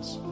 choses.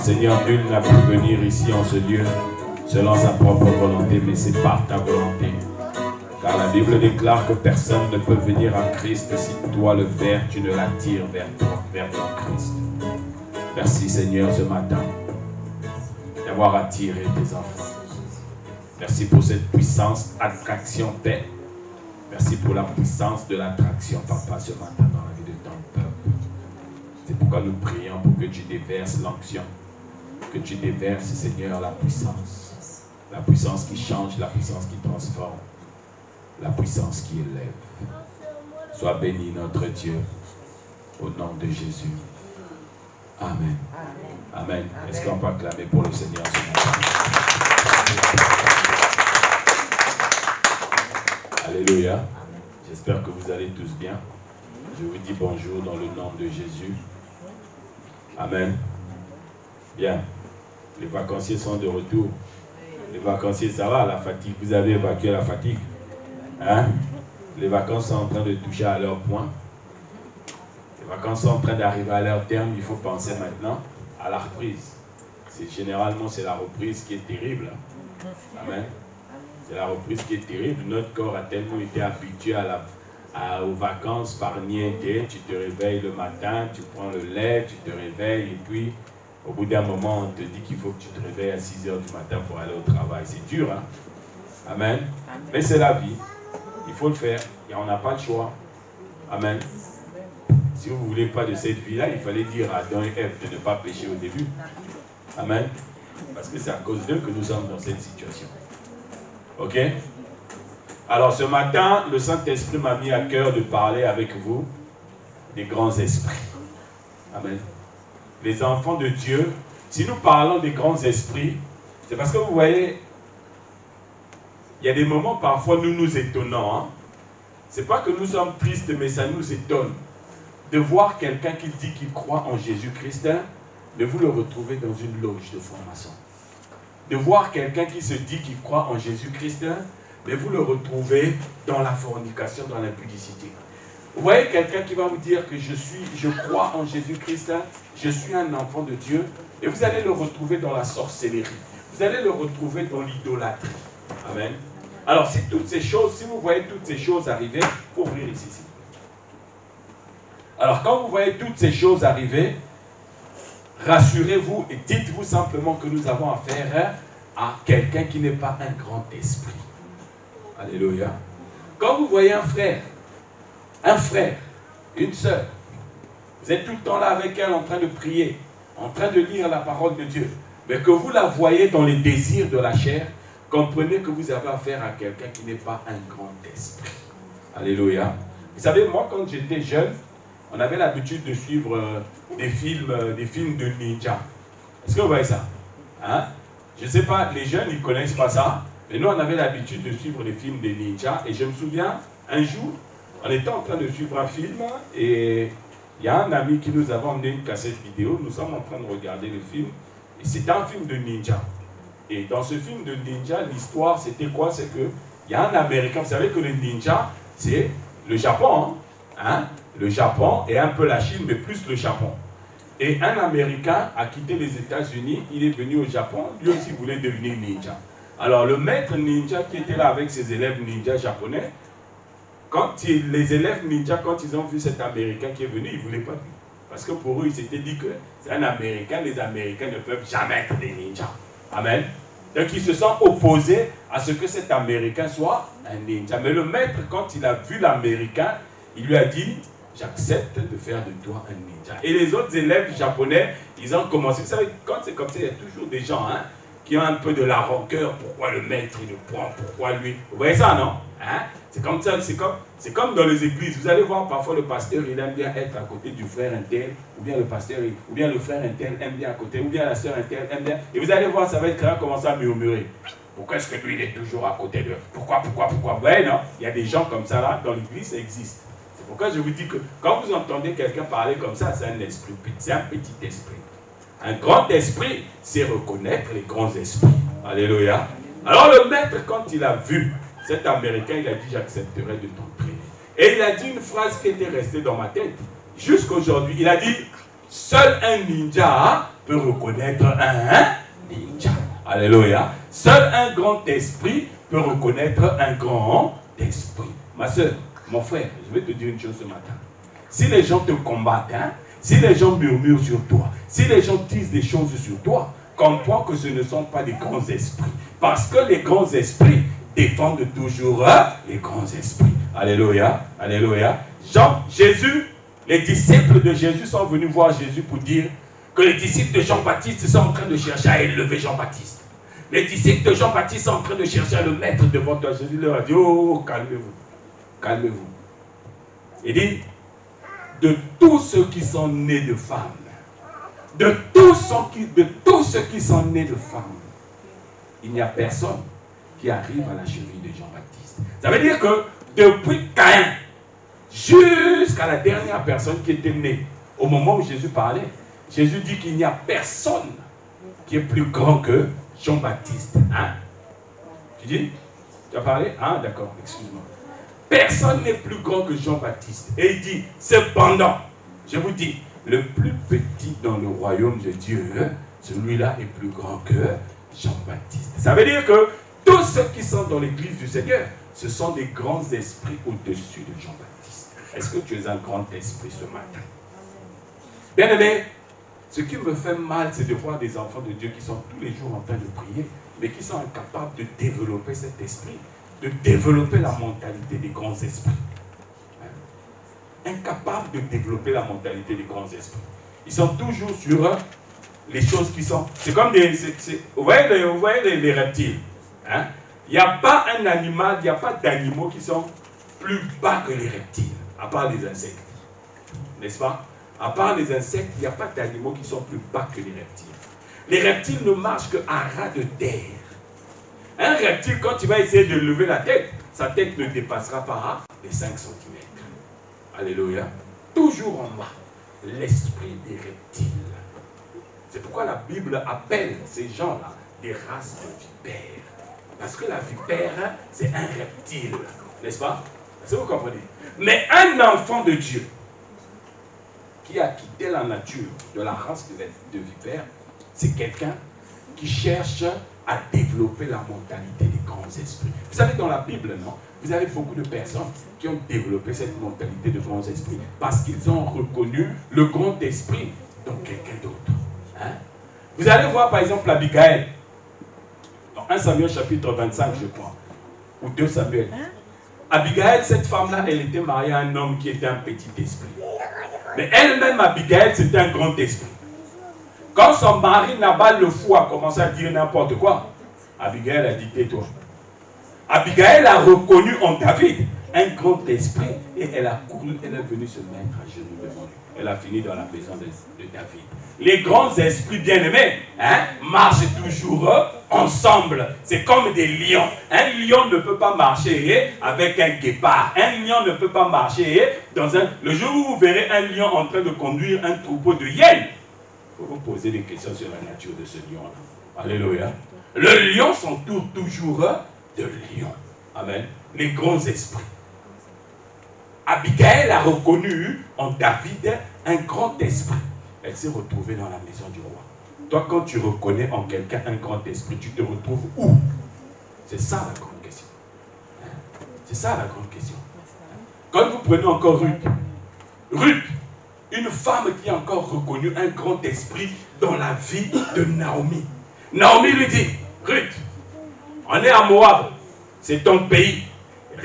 Seigneur, nul n'a pu venir ici en ce lieu selon sa propre volonté, mais c'est par ta volonté. Car la Bible déclare que personne ne peut venir à Christ si toi le Père, tu ne l'attires vers toi, vers ton Christ. Merci Seigneur ce matin d'avoir attiré tes enfants. Merci pour cette puissance attraction Père. Merci pour la puissance de l'attraction Papa ce matin dans la vie de ton peuple. C'est pourquoi nous prions pour que tu déverses l'onction. Que tu déverses, Seigneur, la puissance. La puissance qui change, la puissance qui transforme. La puissance qui élève. Sois béni, notre Dieu, au nom de Jésus. Amen. Amen. Est-ce qu'on peut acclamer pour le Seigneur ce matin? Alléluia. J'espère que vous allez tous bien. Je vous dis bonjour dans le nom de Jésus. Amen. Bien. Les vacanciers sont de retour. Les vacanciers, ça va, la fatigue. Vous avez évacué la fatigue. Hein? Les vacances sont en train de toucher à leur point. Les vacances sont en train d'arriver à leur terme. Il faut penser maintenant à la reprise. Généralement, c'est la reprise qui est terrible. Amen. C'est la reprise qui est terrible. Notre corps a tellement été habitué aux vacances par niente. Tu te réveilles le matin, tu prends le lait, tu te réveilles et puis au bout d'un moment, on te dit qu'il faut que tu te réveilles à 6 h du matin pour aller au travail. C'est dur, hein? Amen. Mais c'est la vie. Il faut le faire. Et on n'a pas le choix. Amen. Si vous ne voulez pas de cette vie-là, il fallait dire à Adam et Ève de ne pas pécher au début. Amen. Parce que c'est à cause d'eux que nous sommes dans cette situation. Ok? Alors ce matin, le Saint-Esprit m'a mis à cœur de parler avec vous des grands esprits. Amen. Les enfants de Dieu, si nous parlons des grands esprits, c'est parce que vous voyez, il y a des moments parfois nous nous étonnons. Hein? C'est pas que nous sommes tristes, mais ça nous étonne de voir quelqu'un qui dit qu'il croit en Jésus-Christ, hein, de vous le retrouver dans une loge de franc-maçon. De voir quelqu'un qui se dit qu'il croit en Jésus-Christ, hein, mais vous le retrouvez dans la fornication, dans l'impudicité. Vous voyez quelqu'un qui va vous dire que je crois en Jésus-Christ, hein, je suis un enfant de Dieu, et vous allez le retrouver dans la sorcellerie. Vous allez le retrouver dans l'idolâtrie. Amen. Alors, si vous voyez toutes ces choses arriver, il faut ouvrir ici. Alors, quand vous voyez toutes ces choses arriver, rassurez-vous et dites-vous simplement que nous avons affaire à quelqu'un qui n'est pas un grand esprit. Alléluia. Quand vous voyez un frère, une sœur, vous êtes tout le temps là avec elle en train de prier, en train de lire la parole de Dieu, mais que vous la voyez dans les désirs de la chair, comprenez que vous avez affaire à quelqu'un qui n'est pas un grand esprit. Alléluia. Vous savez, moi quand j'étais jeune, on avait l'habitude de suivre des films de ninja. Est-ce que vous voyez ça? Hein? Je ne sais pas, les jeunes, ils ne connaissent pas ça. Mais nous, on avait l'habitude de suivre les films des ninjas. Et je me souviens, un jour, on était en train de suivre un film. Et il y a un ami qui nous avait emmené une cassette vidéo. Nous sommes en train de regarder le film. Et c'était un film de ninja. Et dans ce film de ninja, l'histoire, c'était quoi? C'est qu'il y a un Américain. Vous savez que le ninja, c'est le Japon. Hein? Le Japon et un peu la Chine, mais plus le Japon. Et un Américain a quitté les États-Unis, il est venu au Japon, lui aussi voulait devenir ninja. Alors le maître ninja qui était là avec ses élèves ninja japonais, les élèves ninja, quand ils ont vu cet Américain qui est venu, ils ne voulaient pas lui. Parce que pour eux, ils s'étaient dit que c'est un Américain, les Américains ne peuvent jamais être des ninjas. Amen. Donc ils se sont opposés à ce que cet Américain soit un ninja. Mais le maître, quand il a vu l'Américain, il lui a dit, j'accepte de faire de toi un ninja. Et les autres élèves japonais, ils ont commencé. Vous savez, quand c'est comme ça, il y a toujours des gens qui ont un peu de la rancœur. Pourquoi le maître, il le prend? Pourquoi lui? Vous voyez ça, non? Hein? C'est comme ça, c'est comme dans les églises. Vous allez voir parfois le pasteur, il aime bien être à côté du frère un tel, ou bien le pasteur, ou bien le frère un tel aime bien à côté, ou bien la sœur un tel aime bien. Et vous allez voir, ça va être commencer à murmurer. Pourquoi est-ce que lui, il est toujours à côté de... Pourquoi? Vous voyez, non? Il y a des gens comme ça là, dans l'église, ça existe. Pourquoi je vous dis que quand vous entendez quelqu'un parler comme ça, c'est un esprit, c'est un petit esprit. Un grand esprit, c'est reconnaître les grands esprits. Alléluia. Alors le maître, quand il a vu cet Américain, il a dit, j'accepterai de t'entraîner. Et il a dit une phrase qui était restée dans ma tête. Jusqu'aujourd'hui, il a dit, seul un ninja peut reconnaître un ninja. Alléluia. Seul un grand esprit peut reconnaître un grand esprit. Ma soeur, mon frère, je vais te dire une chose ce matin. Si les gens te combattent, si les gens murmurent sur toi, si les gens disent des choses sur toi, comprends que ce ne sont pas des grands esprits. Parce que les grands esprits défendent toujours les grands esprits. Alléluia, alléluia. Jésus, les disciples de Jésus sont venus voir Jésus pour dire que les disciples de Jean-Baptiste sont en train de chercher à élever Jean-Baptiste. Les disciples de Jean-Baptiste sont en train de chercher à le mettre devant toi. Jésus leur a dit, oh, calmez-vous. Calmez-vous. Il dit, de tous ceux qui sont nés de femmes, de tous ceux qui sont nés de femmes, il n'y a personne qui arrive à la cheville de Jean-Baptiste. Ça veut dire que depuis Caïn jusqu'à la dernière personne qui était née, au moment où Jésus parlait, Jésus dit qu'il n'y a personne qui est plus grand que Jean-Baptiste. Hein? Tu dis? Tu as parlé? Ah, d'accord, excuse-moi. Personne n'est plus grand que Jean-Baptiste. Et il dit, cependant, je vous dis, le plus petit dans le royaume de Dieu, celui-là est plus grand que Jean-Baptiste. Ça veut dire que tous ceux qui sont dans l'église du Seigneur, ce sont des grands esprits au-dessus de Jean-Baptiste. Est-ce que tu es un grand esprit ce matin? Bien aimé, ce qui me fait mal, c'est de voir des enfants de Dieu qui sont tous les jours en train de prier, mais qui sont incapables de développer cet esprit, de développer la mentalité des grands esprits. Incapables de développer la mentalité des grands esprits. Ils sont toujours sur les choses qui sont... C'est comme des... vous voyez les reptiles. Hein? Il n'y a pas un animal, il n'y a pas d'animaux qui sont plus bas que les reptiles, à part les insectes. N'est-ce pas? À part les insectes, il n'y a pas d'animaux qui sont plus bas que les reptiles. Les reptiles ne marchent qu'à ras de terre. Un reptile, quand il va essayer de lever la tête, sa tête ne dépassera pas les 5 cm. Alléluia. Toujours en bas, l'esprit des reptiles. C'est pourquoi la Bible appelle ces gens-là des races de vipères. Parce que la vipère, c'est un reptile. N'est-ce pas? Est-ce que vous comprenez? Mais un enfant de Dieu qui a quitté la nature de la race de vipère, c'est quelqu'un qui cherche à développer la mentalité des grands esprits. Vous savez, dans la Bible, non? Vous avez beaucoup de personnes qui ont développé cette mentalité de grands esprits parce qu'ils ont reconnu le grand esprit dans quelqu'un d'autre. Hein? Vous allez voir par exemple Abigail, dans 1 Samuel chapitre 25, je crois, ou 2 Samuel. Abigail, cette femme-là, elle était mariée à un homme qui était un petit esprit. Mais elle-même, Abigail, c'était un grand esprit. Quand son mari Nabal le fou a commencé à dire n'importe quoi, Abigail a dit tais-toi. Abigail a reconnu en David un grand esprit et elle a couru, elle est venue se mettre à genoux devant lui. Elle a fini dans la maison de David. Les grands esprits bien-aimés marchent toujours ensemble. C'est comme des lions. Un lion ne peut pas marcher avec un guépard. Un lion ne peut pas marcher dans un... Le jour où vous verrez un lion en train de conduire un troupeau de hyènes, il faut vous poser des questions sur la nature de ce lion-là. Alléluia. Le lion s'entoure toujours de lions. Amen. Les grands esprits. Abigail a reconnu en David un grand esprit. Elle s'est retrouvée dans la maison du roi. Toi, quand tu reconnais en quelqu'un un grand esprit, tu te retrouves où? C'est ça la grande question. C'est ça la grande question. Quand vous prenez encore Ruth, Ruth, une femme qui a encore reconnu un grand esprit dans la vie de Naomi. Naomi lui dit, Ruth, on est à Moab, c'est ton pays.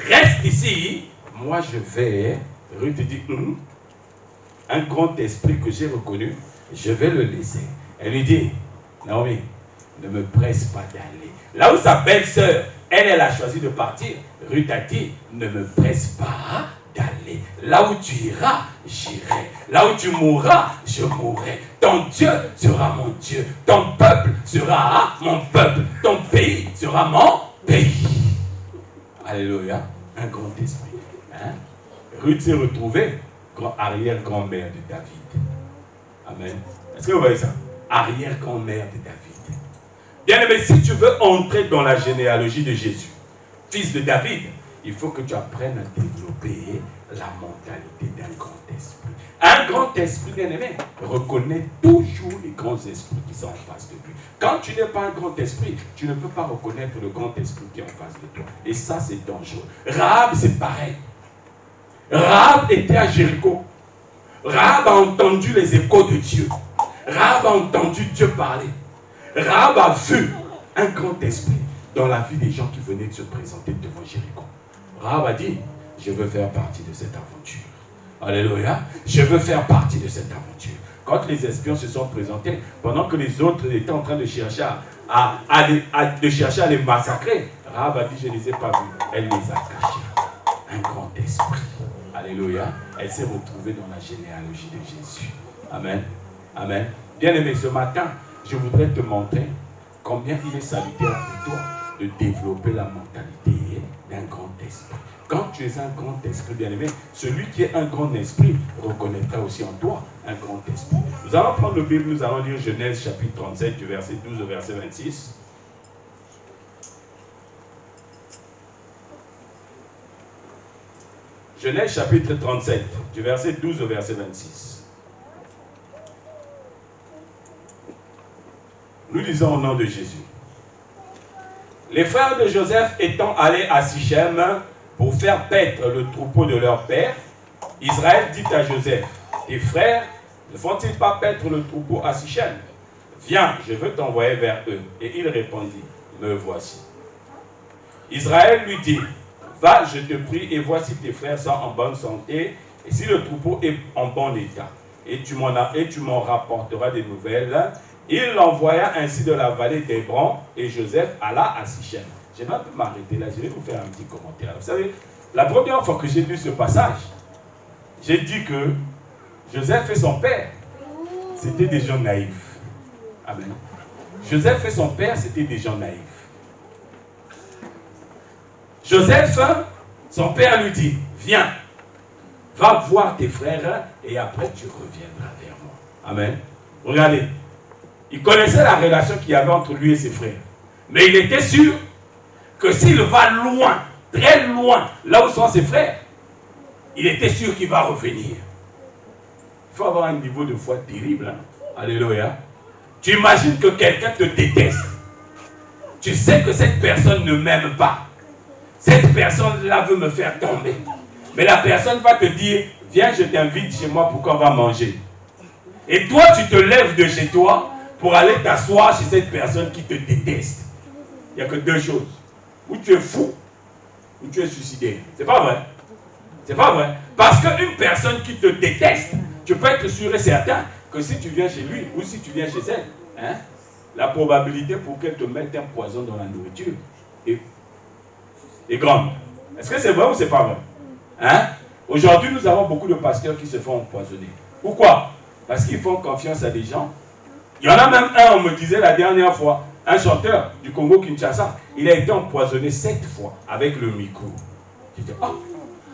Reste ici, moi je vais. Ruth dit, un grand esprit que j'ai reconnu, je vais le laisser. Elle lui dit, Naomi, ne me presse pas d'aller. Là où sa belle-sœur, elle a choisi de partir, Ruth a dit, ne me presse pas d'aller. Là où tu iras, j'irai. Là où tu mourras, je mourrai. Ton Dieu sera mon Dieu. Ton peuple sera mon peuple. Ton pays sera mon pays. Alléluia. Un grand esprit. Ruth s'est retrouvée arrière-grand-mère de David. Amen. Est-ce que vous voyez ça? Arrière-grand-mère de David. Bien aimé, si tu veux entrer dans la généalogie de Jésus, fils de David, il faut que tu apprennes à développer la mentalité d'un grand esprit. Un grand esprit, bien aimé, reconnaît toujours les grands esprits qui sont en face de lui. Quand tu n'es pas un grand esprit, tu ne peux pas reconnaître le grand esprit qui est en face de toi. Et ça, c'est dangereux. Rahab, c'est pareil. Rahab était à Jéricho. Rahab a entendu les échos de Dieu. Rahab a entendu Dieu parler. Rahab a vu un grand esprit dans la vie des gens qui venaient de se présenter devant Jéricho. Rahab a dit, je veux faire partie de cette aventure. Alléluia. Je veux faire partie de cette aventure. Quand les espions se sont présentés, pendant que les autres étaient en train de chercher à les massacrer, Rahab a dit, je ne les ai pas vus. Elle les a cachés. Un grand esprit. Alléluia. Elle s'est retrouvée dans la généalogie de Jésus. Amen. Amen. Bien-aimé, ce matin, je voudrais te montrer combien il est salutaire pour toi de développer la mentalité d'un grand esprit. Quand tu es un grand esprit, bien-aimé, celui qui est un grand esprit reconnaîtra aussi en toi un grand esprit. Nous allons prendre le Bible, nous allons lire Genèse chapitre 37 du verset 12 au verset 26. Genèse chapitre 37 du verset 12 au verset 26. Nous lisons au nom de Jésus. Les frères de Joseph étant allés à Sichem pour faire paître le troupeau de leur père, Israël dit à Joseph, tes frères ne font-ils pas paître le troupeau à Sichem? Viens, je veux t'envoyer vers eux. Et il répondit, me voici. Israël lui dit, va, je te prie, et voici tes frères sont en bonne santé, et si le troupeau est en bon état, et tu m'en rapporteras des nouvelles. Il l'envoya ainsi de la vallée d'Hébron, et Joseph alla à Sichem. Je vais un peu m'arrêter là, je vais vous faire un petit commentaire. Vous savez, la première fois que j'ai lu ce passage, j'ai dit que Joseph et son père, c'était des gens naïfs. Amen. Joseph et son père, c'était des gens naïfs. Joseph, son père lui dit, viens, va voir tes frères et après tu reviendras vers moi. Amen. Regardez, il connaissait la relation qu'il y avait entre lui et ses frères. Mais il était sûr que s'il va loin, très loin, là où sont ses frères, il était sûr qu'il va revenir. Il faut avoir un niveau de foi terrible. Hein? Alléluia. Tu imagines que quelqu'un te déteste. Tu sais que cette personne ne m'aime pas. Cette personne-là veut me faire tomber. Mais la personne va te dire, viens, je t'invite chez moi pour qu'on va manger. Et toi, tu te lèves de chez toi pour aller t'asseoir chez cette personne qui te déteste. Il n'y a que deux choses. Ou tu es fou, ou tu es suicidaire. C'est pas vrai. C'est pas vrai. Parce qu'une personne qui te déteste, tu peux être sûr et certain que si tu viens chez lui, ou si tu viens chez elle, hein, la probabilité pour qu'elle te mette un poison dans la nourriture est grande. Est-ce que c'est vrai ou c'est pas vrai? Hein? Aujourd'hui, nous avons beaucoup de pasteurs qui se font empoisonner. Pourquoi? Parce qu'ils font confiance à des gens. Il y en a même un, on me disait la dernière fois, un chanteur du Congo-Kinshasa, il a été empoisonné 7 fois avec le micro. Je dis, oh,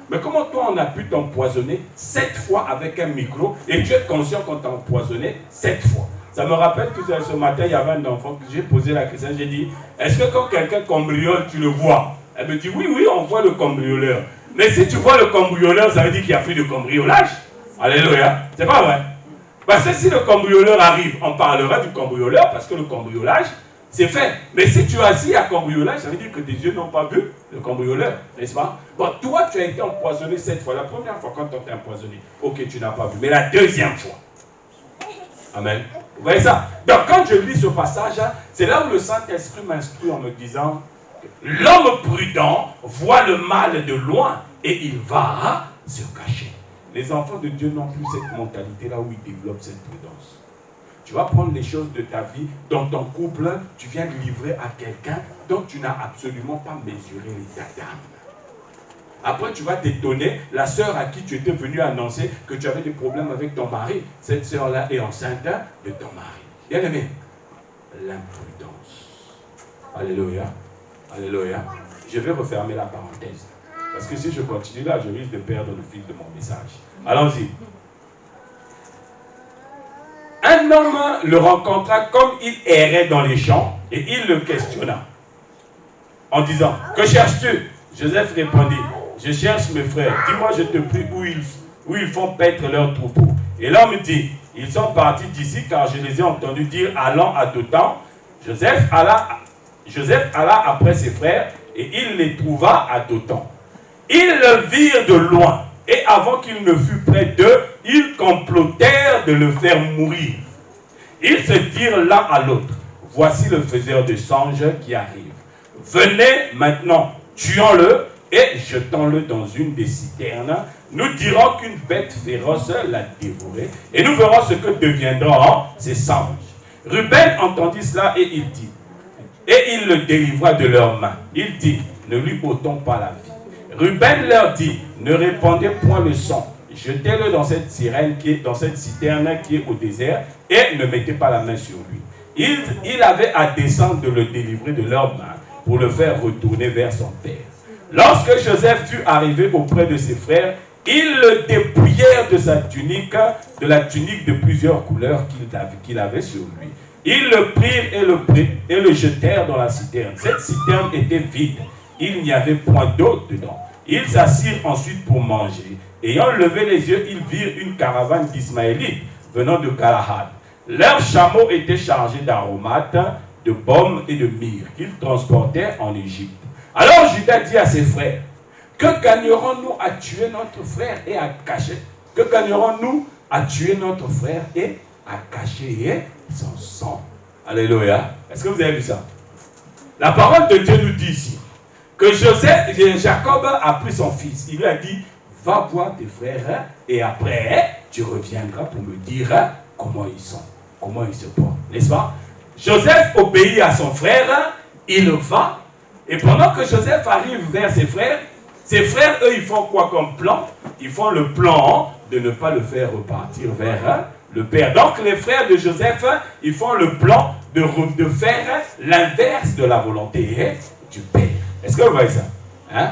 mais comment toi on a pu t'empoisonner 7 fois avec un micro et tu es conscient qu'on t'a empoisonné 7 fois? Ça me rappelle que ce matin, il y avait un enfant que j'ai posé la question, j'ai dit, est-ce que quand quelqu'un cambriole, tu le vois? Elle me dit, oui, oui, on voit le cambrioleur. Mais si tu vois le cambrioleur, ça veut dire qu'il y a plus de cambriolage. Alléluia. C'est pas vrai. Parce que si le cambrioleur arrive, on parlera du cambrioleur parce que le cambriolage, c'est fait. Mais si tu assis à cambriolage, ça veut dire que tes yeux n'ont pas vu le cambrioleur, n'est-ce pas? Bon, toi, tu as été empoisonné 7 fois. La première fois quand on t'a empoisonné, ok, tu n'as pas vu. Mais la deuxième fois. Amen. Vous voyez ça? Donc, quand je lis ce passage, c'est là où le Saint-Esprit m'instruit en me disant, l'homme prudent voit le mal de loin et il va se cacher. Les enfants de Dieu n'ont plus cette mentalité-là où ils développent cette prudence. Tu vas prendre les choses de ta vie, dans ton couple, tu viens de livrer à quelqu'un dont tu n'as absolument pas mesuré l'état d'âme. Après, tu vas t'étonner, la sœur à qui tu étais venu annoncer que tu avais des problèmes avec ton mari, cette sœur-là est enceinte de ton mari. Bien aimé, l'imprudence. Alléluia. Alléluia. Je vais refermer la parenthèse. Parce que si je continue là, je risque de perdre le fil de mon message. Allons-y. Un homme le rencontra comme il errait dans les champs et il le questionna en disant, que cherches-tu? Joseph répondit, je cherche mes frères. Dis-moi, je te prie, où ils font paître leur troupeau. Et l'homme dit, ils sont partis d'ici car je les ai entendus dire, allons à Dothan. Joseph alla après ses frères et il les trouva à Dothan. Ils le virent de loin et avant qu'il ne fût près d'eux, ils complotèrent de le faire mourir. Ils se dirent l'un à l'autre, voici le faiseur de songes qui arrive. Venez maintenant, tuons-le et jetons-le dans une des citernes. Nous dirons qu'une bête féroce l'a dévoré et nous verrons ce que deviendront ces songes. Ruben entendit cela et il dit, et il le délivra de leurs mains. Il dit, ne lui ôtons pas la vie. Ruben leur dit, ne répandez point le sang. Jetez-le dans cette citerne qui est au désert et ne mettez pas la main sur lui. Il avait à descendre de le délivrer de leurs mains pour le faire retourner vers son père. Lorsque Joseph fut arrivé auprès de ses frères, ils le dépouillèrent de sa tunique, de la tunique de plusieurs couleurs qu'il avait sur lui. Ils le prirent et le jetèrent dans la citerne. Cette citerne était vide. Il n'y avait point d'eau dedans. Ils s'assirent ensuite pour manger. Ayant levé les yeux, ils virent une caravane d'Ismaélites venant de Galahad. Leurs chameaux étaient chargés d'aromates, de baumes et de myrrhe qu'ils transportaient en Égypte. Alors Judas dit à ses frères, que gagnerons-nous à tuer notre frère et à cacher? Que gagnerons-nous à tuer notre frère et à cacher son sang? Alléluia. Est-ce que vous avez vu ça? La parole de Dieu nous dit ici que Jacob a pris son fils. Il lui a dit, va voir tes frères et après tu reviendras pour me dire comment ils sont, comment ils se portent. N'est-ce pas? Joseph obéit à son frère, il va. Et pendant que Joseph arrive vers ses frères, eux, ils font quoi comme plan? Ils font le plan de ne pas le faire repartir vers le père. Donc, les frères de Joseph, ils font le plan de faire l'inverse de la volonté du père. Est-ce que vous voyez ça? Hein?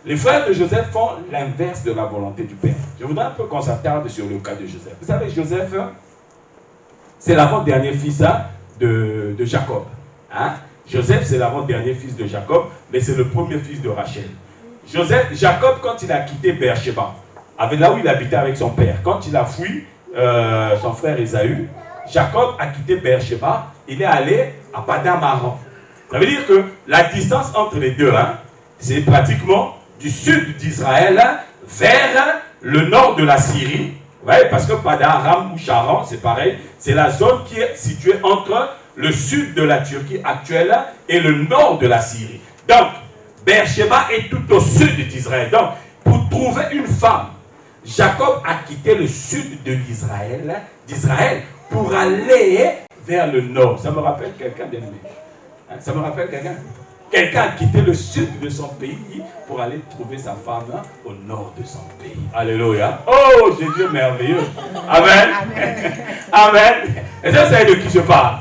Les frères de Joseph font l'inverse de la volonté du père. Je voudrais un peu qu'on s'attarde sur le cas de Joseph. Vous savez, Joseph, c'est l'avant-dernier fils de Jacob. Hein? Joseph, c'est l'avant-dernier fils de Jacob, mais c'est le premier fils de Rachel. Jacob, quand il a quitté Beersheba, là où il habitait avec son père, quand il a fui son frère Ésaü, Jacob a quitté Beersheba, il est allé à Padan Aram. Ça veut dire que la distance entre les deux, c'est pratiquement du sud d'Israël vers le nord de la Syrie. Ouais, parce que Padan Aram ou Charan, c'est pareil, c'est la zone qui est située entre le sud de la Turquie actuelle et le nord de la Syrie. Donc, Beersheba est tout au sud d'Israël. Donc, pour trouver une femme, Jacob a quitté le sud de d'Israël pour aller vers le nord. Ça me rappelle quelqu'un d'ennemi. Ça me rappelle quelqu'un. Quelqu'un a quitté le sud de son pays pour aller trouver sa femme au nord de son pays. Alléluia. Oh, Jésus est merveilleux. Amen. Amen. Est-ce que vous savez de qui je parle?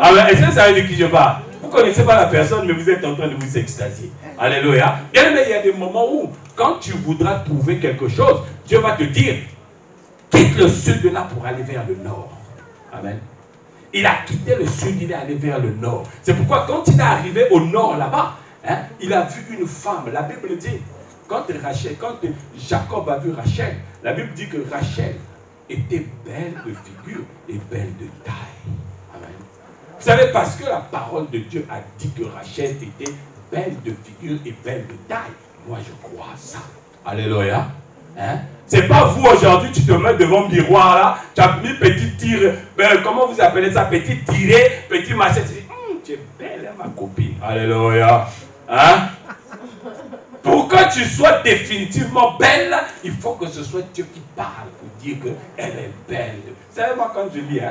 Amen. Est-ce que vous savez de qui je parle? Vous ne connaissez pas la personne, mais vous êtes en train de vous extasier. Alléluia. Bien, mais il y a des moments où, quand tu voudras trouver quelque chose, Dieu va te dire, quitte le sud de là pour aller vers le nord. Amen. Il a quitté le sud, il est allé vers le nord. C'est pourquoi quand il est arrivé au nord là-bas, il a vu une femme. La Bible dit, quand Jacob a vu Rachel, la Bible dit que Rachel était belle de figure et belle de taille. Amen. Vous savez, parce que la parole de Dieu a dit que Rachel était belle de figure et belle de taille. Moi, je crois à ça. Alléluia. C'est pas vous aujourd'hui, tu te mets devant le miroir là, tu as mis petit tir, comment vous appelez ça, petit tiré, petit machin, tu dis, tu es belle, ma copine. Alléluia. Pour que tu sois définitivement belle, il faut que ce soit Dieu qui parle pour dire qu'elle est belle. Vous savez, moi, quand je lis,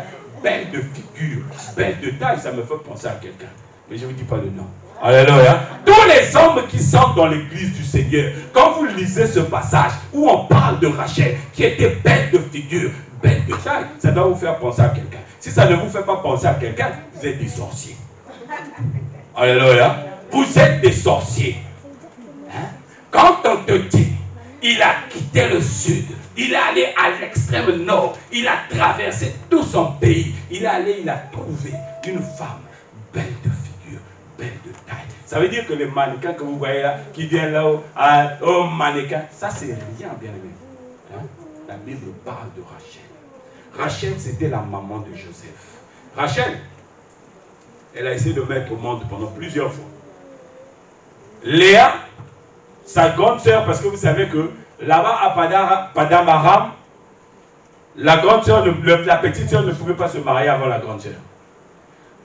belle de figure, belle de taille, ça me fait penser à quelqu'un. Mais je ne vous dis pas le nom. Alléluia. Tous les hommes qui sont dans l'église du Seigneur, quand vous lisez ce passage où on parle de Rachel, qui était belle de figure, belle de taille, ça doit vous faire penser à quelqu'un. Si ça ne vous fait pas penser à quelqu'un, vous êtes des sorciers. Alléluia. Vous êtes des sorciers. Quand on te dit, il a quitté le sud, il est allé à l'extrême nord, il a traversé tout son pays, il est allé, il a trouvé une femme belle de figure, belle de taille. Ça veut dire que les mannequins que vous voyez là, qui viennent là au mannequin, ça c'est rien, bien aimé. La Bible parle de Rachel. Rachel, c'était la maman de Joseph. Rachel, elle a essayé de mettre au monde pendant plusieurs fois. Léa, sa grande sœur, parce que vous savez que là-bas à Padan Aram, la grande sœur, la petite sœur ne pouvait pas se marier avant la grande sœur.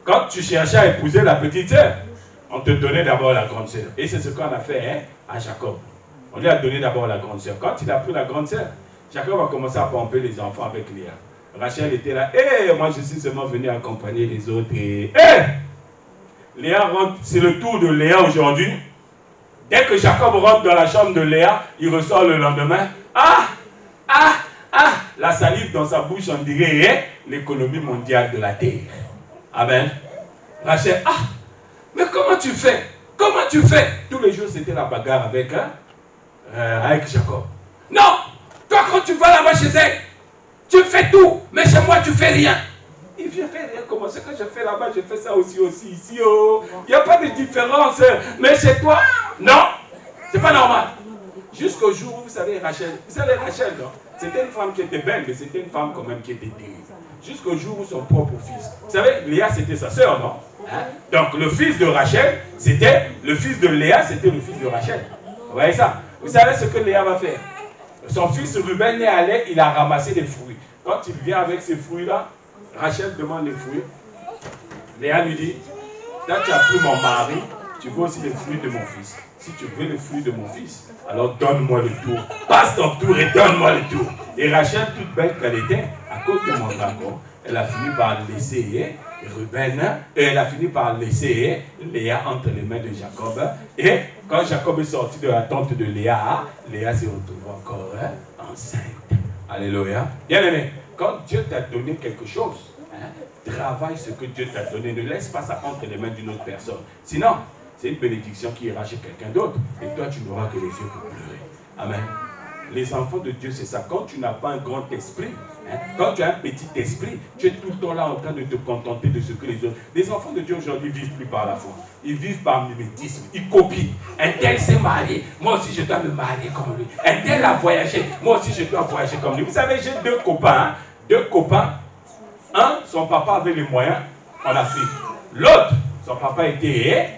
Quand tu cherchais à épouser la petite sœur, on te donnait d'abord la grande sœur. Et c'est ce qu'on a fait à Jacob. On lui a donné d'abord la grande sœur. Quand il a pris la grande sœur, Jacob a commencé à pomper les enfants avec Léa. Rachel était là. Moi je suis seulement venu accompagner les autres. Léa rentre. C'est le tour de Léa aujourd'hui Dès que Jacob rentre dans la chambre de Léa, il ressort le lendemain. La salive dans sa bouche, on dirait l'économie mondiale de la terre. Amen. Rachel, mais comment tu fais? Comment tu fais? Tous les jours, c'était la bagarre avec Jacob. Non! Toi, quand tu vas là-bas chez elle, tu fais tout, mais chez moi, tu fais rien. Il vient faire rien. Comment ce que je fais là-bas, je fais ça aussi ici. Oh. Il n'y a pas de différence. Mais chez toi, non, c'est pas normal. Jusqu'au jour où, vous savez Rachel, non? C'était une femme qui était belle, mais c'était une femme quand même qui était terrible. Jusqu'au jour où son propre fils. Vous savez, Léa, c'était sa sœur, non? Donc, le fils de Rachel, c'était le fils de Léa, c'était le fils de Rachel. Vous voyez ça? Vous savez ce que Léa va faire? Son fils Ruben est allé, il a ramassé des fruits. Quand il vient avec ces fruits-là, Rachel demande les fruits. Léa lui dit, là tu as pris mon mari, tu veux aussi les fruits de mon fils. Si tu veux les fruits de mon fils, alors donne-moi le tour. Passe ton tour et donne-moi le tour. Et Rachel, toute belle qu'elle était, à cause de mon dragon, elle a fini par laisser Ruben, et elle a fini par laisser Léa entre les mains de Jacob. Et quand Jacob est sorti de la tente de Léa, Léa s'est retrouvée encore enceinte. Alléluia. Bien aimé, quand Dieu t'a donné quelque chose, travaille ce que Dieu t'a donné. Ne laisse pas ça entre les mains d'une autre personne. Sinon, c'est une bénédiction qui ira chez quelqu'un d'autre. Et toi, tu n'auras que les yeux pour pleurer. Amen. Les enfants de Dieu, c'est ça. Quand tu n'as pas un grand esprit, quand tu as un petit esprit, tu es tout le temps là en train de te contenter de ce que les autres... Les enfants de Dieu aujourd'hui vivent plus par la foi. Ils vivent par mimétisme. Ils copient. Un tel s'est marié. Moi aussi, je dois me marier comme lui. Un tel a voyagé. Moi aussi, je dois voyager comme lui. Vous savez, j'ai deux copains. Un, son papa avait les moyens en Afrique. L'autre, son papa était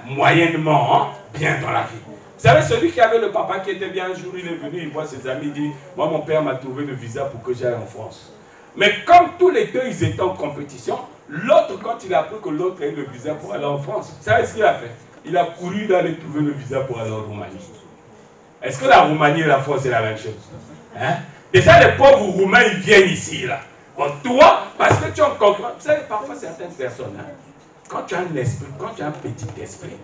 moyennement bien dans la vie. Vous savez, celui qui avait le papa qui était bien, un jour, il est venu, il voit ses amis, il dit, moi, mon père m'a trouvé le visa pour que j'aille en France. Mais comme tous les deux, ils étaient en compétition, l'autre, quand il a appris que l'autre a eu le visa pour aller en France, vous savez ce qu'il a fait? Il a couru d'aller trouver le visa pour aller en Roumanie. Est-ce que la Roumanie et la France, c'est la même chose? Déjà, les pauvres Roumains, ils viennent ici, là. Bon, toi, parce que tu es en concurrence, vous savez, parfois, certaines personnes, quand tu as un esprit, quand tu as un petit esprit,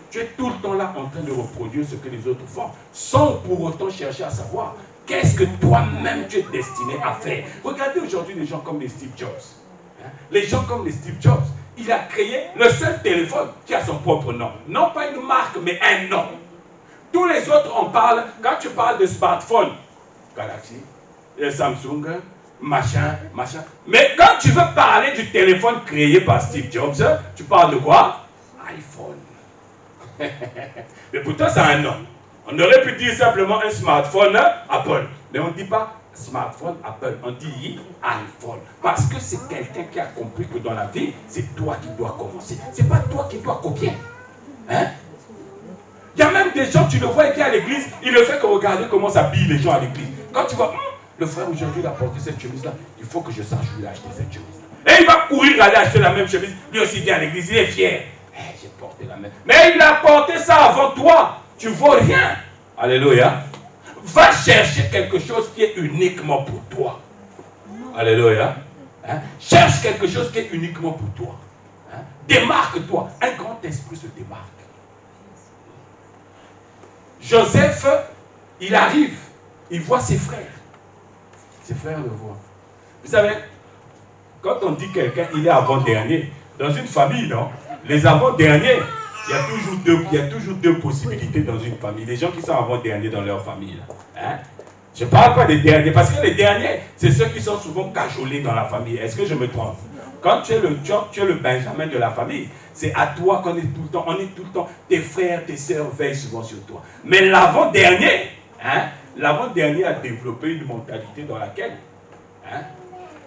tu es tout le temps là en train de reproduire ce que les autres font, sans pour autant chercher à savoir qu'est-ce que toi-même tu es destiné à faire. Regardez aujourd'hui les gens comme les Steve Jobs. Les gens comme les Steve Jobs, il a créé le seul téléphone qui a son propre nom. Non pas une marque, mais un nom. Tous les autres en parlent, quand tu parles de smartphone, Galaxy, Samsung, machin. Mais quand tu veux parler du téléphone créé par Steve Jobs, tu parles de quoi? iPhone. Mais pourtant, ça a un nom. On aurait pu dire simplement un smartphone Apple. Mais on ne dit pas smartphone Apple, on dit iPhone. Parce que c'est quelqu'un qui a compris que dans la vie, c'est toi qui dois commencer. Ce n'est pas toi qui dois copier. Il y a même des gens, tu le vois qui est à l'église, il ne fait que regarder comment s'habillent les gens à l'église. Quand tu vois, le frère aujourd'hui il a porté cette chemise-là, il faut que je sache où il a acheté cette chemise-là. Et il va courir aller acheter la même chemise. Lui aussi vient à l'église, il est fier. J'ai porté la même. Mais il a porté ça avant toi. Tu ne vaux rien. Alléluia. Va chercher quelque chose qui est uniquement pour toi. Alléluia. Cherche quelque chose qui est uniquement pour toi. Démarque-toi. Un grand esprit se démarque. Joseph, il arrive. Il voit ses frères. Ses frères le voient. Vous savez, quand on dit quelqu'un, il est avant-dernier, dans une famille, non? Les avant-derniers, il y a toujours deux possibilités dans une famille. Les gens qui sont avant-derniers dans leur famille. Je ne parle pas des derniers, parce que les derniers, c'est ceux qui sont souvent cajolés dans la famille. Est-ce que je me trompe? Quand tu es le job, tu es le Benjamin de la famille, c'est à toi qu'on est tout le temps, tes frères, tes sœurs veillent souvent sur toi. Mais l'avant-dernier, l'avant-dernier a développé une mentalité dans laquelle,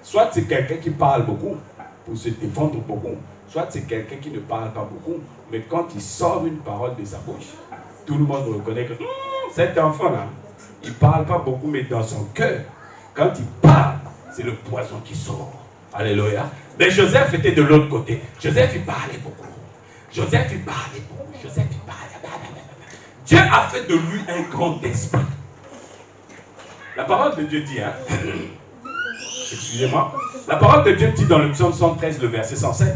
soit c'est quelqu'un qui parle beaucoup, pour se défendre beaucoup, soit c'est quelqu'un qui ne parle pas beaucoup, mais quand il sort une parole de sa bouche, tout le monde reconnaît que cet enfant-là, il ne parle pas beaucoup, mais dans son cœur, quand il parle, c'est le poison qui sort. Alléluia. Mais Joseph était de l'autre côté. Joseph, il parlait beaucoup. Joseph, il parlait beaucoup. Joseph, il parlait. Dieu a fait de lui un grand esprit. La parole de Dieu dit, excusez-moi, la parole de Dieu dit dans le psaume 113, le verset 107,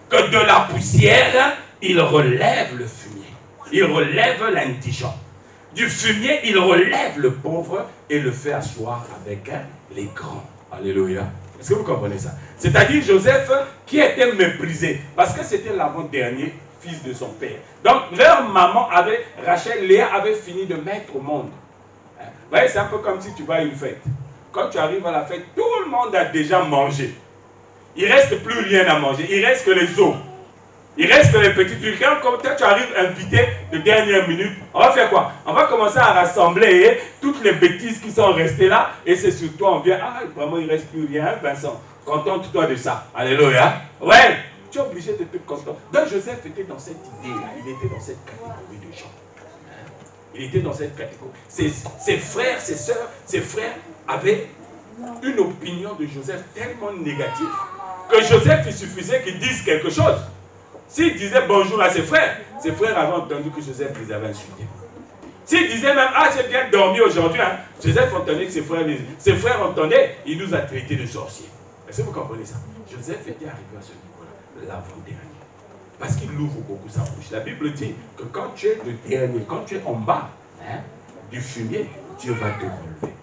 que de la poussière, il relève le fumier. il relève l'indigent. Du fumier, il relève le pauvre et le fait asseoir avec les grands. Alléluia. Est-ce que vous comprenez ça? C'est-à-dire Joseph qui était méprisé parce que c'était l'avant-dernier fils de son père. Donc leur maman Rachel, Léa avait fini de mettre au monde. Vous voyez, c'est un peu comme si tu vas à une fête. Quand tu arrives à la fête, tout le monde a déjà mangé. Il ne reste plus rien à manger. Il ne reste que les os. Il reste que les petits trucs. Quand tu arrives invité de dernière minute, on va faire quoi? On va commencer à rassembler toutes les bêtises qui sont restées là. Et c'est sur toi, on vient. Ah, vraiment, il ne reste plus rien, Vincent. Contente-toi de ça. Alléluia. Ouais, tu es obligé de te contenter. Donc Joseph était dans cette idée-là. Il était dans cette catégorie de gens. Il était dans cette catégorie. Ses frères, ses soeurs, ses frères avaient une opinion de Joseph tellement négative que Joseph, il suffisait qu'il dise quelque chose. S'il disait bonjour à ses frères avaient entendu que Joseph les avait insultés. S'il disait même, ah, j'ai bien dormi aujourd'hui, hein, Joseph entendait que ses frères entendaient, il nous a traités de sorciers. Est-ce que vous comprenez ça? Joseph était arrivé à ce niveau-là, l'avant-dernier. Parce qu'il ouvre beaucoup sa bouche. La Bible dit que quand tu es le dernier, quand tu es en bas du fumier, Dieu va te relever.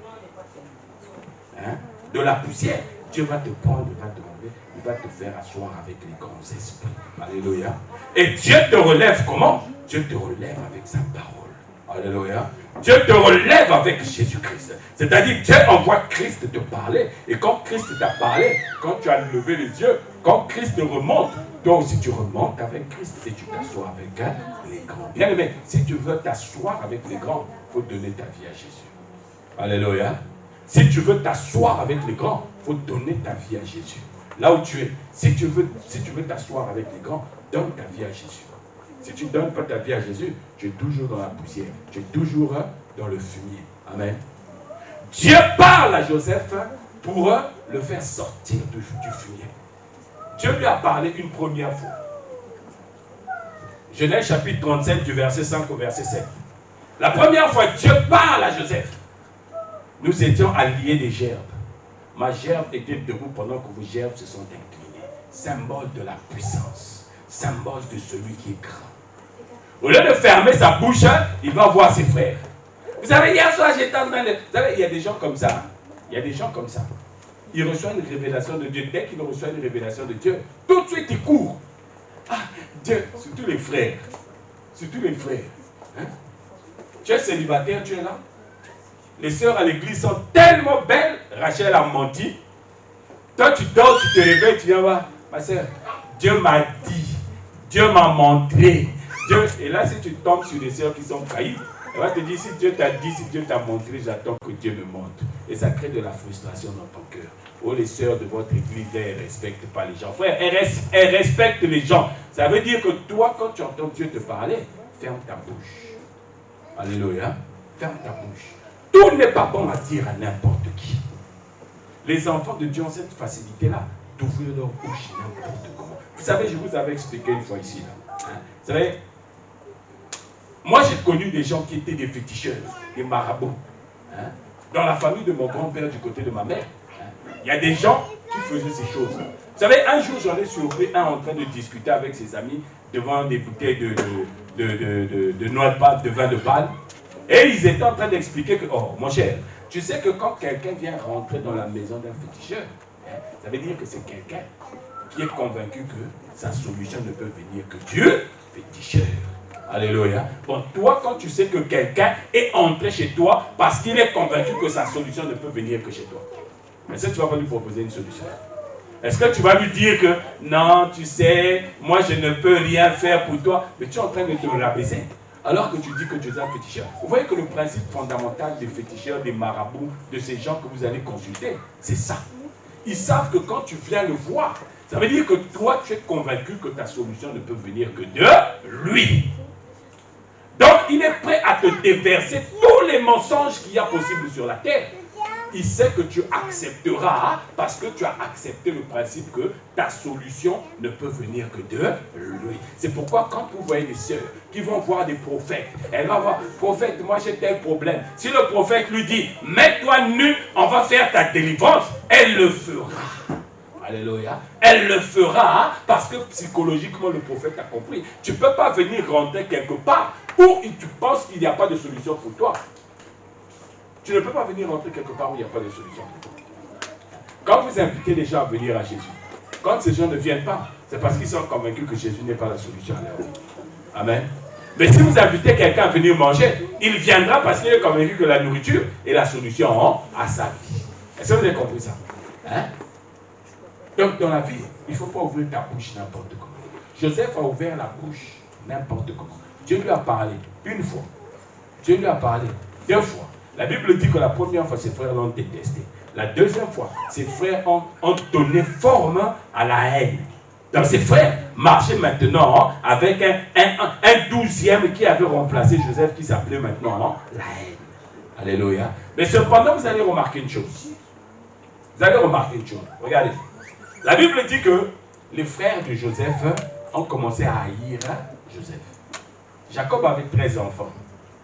De la poussière, Dieu va te prendre, va te relever, il va te faire asseoir avec les grands esprits. Alléluia. Et Dieu te relève comment? Dieu te relève avec sa parole. Alléluia. Dieu te relève avec Jésus-Christ. C'est-à-dire, Dieu envoie Christ te parler. Et quand Christ t'a parlé, quand tu as levé les yeux, quand Christ te remonte, toi aussi tu remontes avec Christ et tu t'assois avec les grands. Bien aimé, si tu veux t'asseoir avec les grands, il faut donner ta vie à Jésus. Alléluia. Si tu veux t'asseoir avec les grands, il faut donner ta vie à Jésus. Là où tu es, si tu veux t'asseoir avec les grands, donne ta vie à Jésus. Si tu ne donnes pas ta vie à Jésus, tu es toujours dans la poussière. Tu es toujours dans le fumier. Amen. Dieu parle à Joseph pour le faire sortir du fumier. Dieu lui a parlé une première fois. Genèse chapitre 37 du verset 5 au verset 7. La première fois, Dieu parle à Joseph. Nous étions alliés des gerbes. Ma gerbe était debout pendant que vos gerbes se sont inclinées. Symbole de la puissance. Symbole de celui qui est grand. Au lieu de fermer sa bouche, il va voir ses frères. Vous savez, hier soir, j'étais en train de... Vous savez, il y a des gens comme ça. Il y a des gens comme ça. Il reçoit une révélation de Dieu. Dès qu'il reçoit une révélation de Dieu, tout de suite, il court. Ah, Dieu, surtout les frères. Surtout les frères. Hein? Tu es célibataire, tu es là. Les sœurs à l'église sont tellement belles. Rachel a menti. Toi, tu dors, tu te réveilles, tu viens voir. Ma sœur, Dieu m'a dit. Dieu m'a montré. Dieu... Et là, si tu tombes sur des sœurs qui sont caïdes, elle va te dire, si Dieu t'a dit, si Dieu t'a montré, j'attends que Dieu me montre. Et ça crée de la frustration dans ton cœur. Oh, les sœurs de votre église, elles ne respectent pas les gens. Frère, elles respectent les gens. Ça veut dire que toi, quand tu entends Dieu te parler, ferme ta bouche. Alléluia. Ferme ta bouche. Tout n'est pas bon à dire à n'importe qui. Les enfants de Dieu ont cette facilité-là d'ouvrir leur bouche n'importe comment. Vous savez, je vous avais expliqué une fois ici. Là. Hein? Vous savez, moi j'ai connu des gens qui étaient des féticheurs, des marabouts. Hein? Dans la famille de mon grand-père du côté de ma mère, hein? Il y a des gens qui faisaient ces choses. Vous savez, un jour j'en ai surpris un en train de discuter avec ses amis devant des bouteilles de noix de palme, de vin de palme. Et ils étaient en train d'expliquer que, oh mon cher, tu sais que quand quelqu'un vient rentrer dans la maison d'un féticheur, hein, ça veut dire que c'est quelqu'un qui est convaincu que sa solution ne peut venir que Dieu, féticheur. Alléluia. Bon, toi, quand tu sais que quelqu'un est entré chez toi parce qu'il est convaincu que sa solution ne peut venir que chez toi, est-ce que tu ne vas pas lui proposer une solution? Est-ce que tu vas lui dire que, non, tu sais, moi je ne peux rien faire pour toi, mais tu es en train de te rabaisser? Alors que tu dis que tu es un féticheur. Vous voyez que le principe fondamental des féticheurs, des marabouts, de ces gens que vous allez consulter, c'est ça. Ils savent que quand tu viens le voir, ça veut dire que toi, tu es convaincu que ta solution ne peut venir que de lui. Donc, il est prêt à te déverser tous les mensonges qu'il y a possible sur la terre. Il sait que tu accepteras parce que tu as accepté le principe que ta solution ne peut venir que de lui. C'est pourquoi quand vous voyez des sœurs qui vont voir des prophètes, elles vont voir, prophète, moi j'ai tel problème. Si le prophète lui dit, mets-toi nu, on va faire ta délivrance, elle le fera. Alléluia. Elle le fera parce que psychologiquement le prophète a compris. Tu ne peux pas venir rentrer quelque part où tu penses qu'il n'y a pas de solution pour toi. Tu ne peux pas venir rentrer quelque part où il n'y a pas de solution pour toi. Quand vous invitez les gens à venir à Jésus, quand ces gens ne viennent pas, c'est parce qu'ils sont convaincus que Jésus n'est pas la solution à leur vie. Amen. Mais si vous invitez quelqu'un à venir manger, il viendra parce qu'il est convaincu que la nourriture est la solution à sa vie. Est-ce que vous avez compris ça? Hein? Donc dans la vie, il ne faut pas ouvrir ta bouche n'importe comment. Joseph a ouvert la bouche n'importe comment. Dieu lui a parlé une fois. Dieu lui a parlé deux fois. La Bible dit que la première fois, ses frères l'ont détesté. La deuxième fois, ses frères ont donné forme à la haine. Donc ses frères marchaient maintenant avec un douzième qui avait remplacé Joseph, qui s'appelait maintenant la haine. Alléluia. Mais cependant, vous allez remarquer une chose. Vous allez remarquer une chose. Regardez. La Bible dit que les frères de Joseph ont commencé à haïr Joseph. Jacob avait 13 enfants.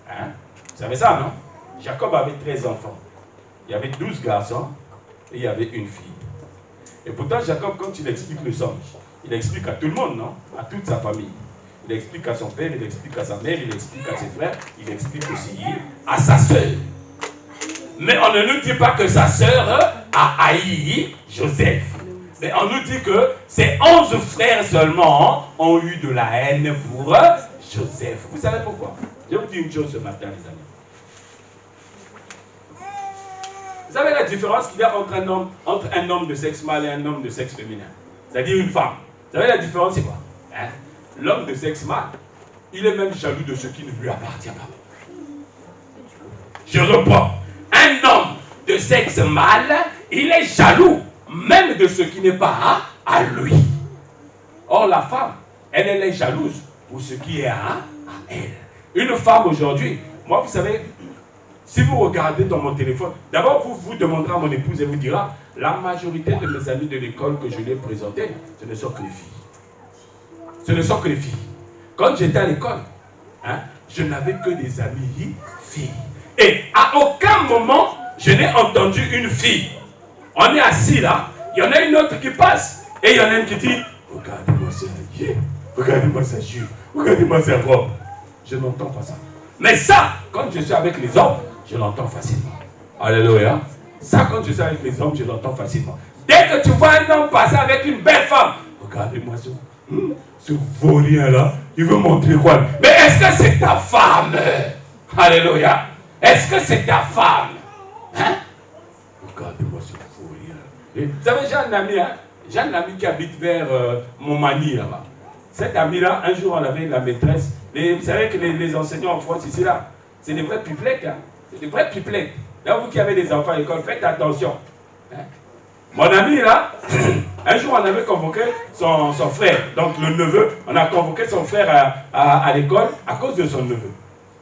Hein? Vous savez ça, non? Jacob avait 13 enfants. Il y avait 12 garçons et il y avait une fille. Et pourtant, Jacob, quand il explique le songe, il explique à tout le monde, non? À toute sa famille. Il explique à son père, il explique à sa mère, il explique à ses frères, il explique aussi à sa sœur. Mais on ne nous dit pas que sa sœur a haï Joseph. Mais on nous dit que ces 11 frères seulement ont eu de la haine pour Joseph. Vous savez pourquoi? Je vais vous dire une chose ce matin, les amis. Vous savez la différence qu'il y a entre un homme de sexe mâle et un homme de sexe féminin? C'est-à-dire une femme. Vous savez la différence, c'est quoi? Hein? L'homme de sexe mâle, il est même jaloux de ce qui ne lui appartient pas. Je reprends. Un homme de sexe mâle, il est jaloux même de ce qui n'est pas à lui. Or, la femme, elle est jalouse pour ce qui est à elle. Une femme aujourd'hui, moi, vous savez, si vous regardez dans mon téléphone, d'abord, vous demanderez à mon épouse et vous dira, la majorité de mes amis de l'école que je lui ai présentés, ce ne sont que les filles. Ce ne sont que les filles. Quand j'étais à l'école, hein, je n'avais que des amis filles. Et à aucun moment, je n'ai entendu une fille. On est assis là, il y en a une autre qui passe, et il y en a une qui dit, regardez-moi ce habillé, regardez-moi sa jupe, regardez-moi sa robe. Je n'entends pas ça. Mais ça, quand je suis avec les hommes, je l'entends facilement. Alléluia. Ça, quand je suis avec les hommes, je l'entends facilement. Dès que tu vois un homme passer avec une belle femme, regardez-moi ce vaurien là, il veut montrer quoi? Mais est-ce que c'est ta femme? Alléluia. Est-ce que c'est ta femme? Hein? Regardez-moi ce vaurien. Vous savez, j'ai un ami, hein? J'ai un ami qui habite vers Montmagny là-bas. Cet ami-là, un jour, on avait la maîtresse. Vous savez que les enseignants en France ici là, c'est des vrais pipelecs, hein? C'est des vrais pipelecs. Là, vous qui avez des enfants à l'école, faites attention. Hein? Mon ami là, un jour on avait convoqué son frère, donc le neveu, on a convoqué son frère à l'école à cause de son neveu.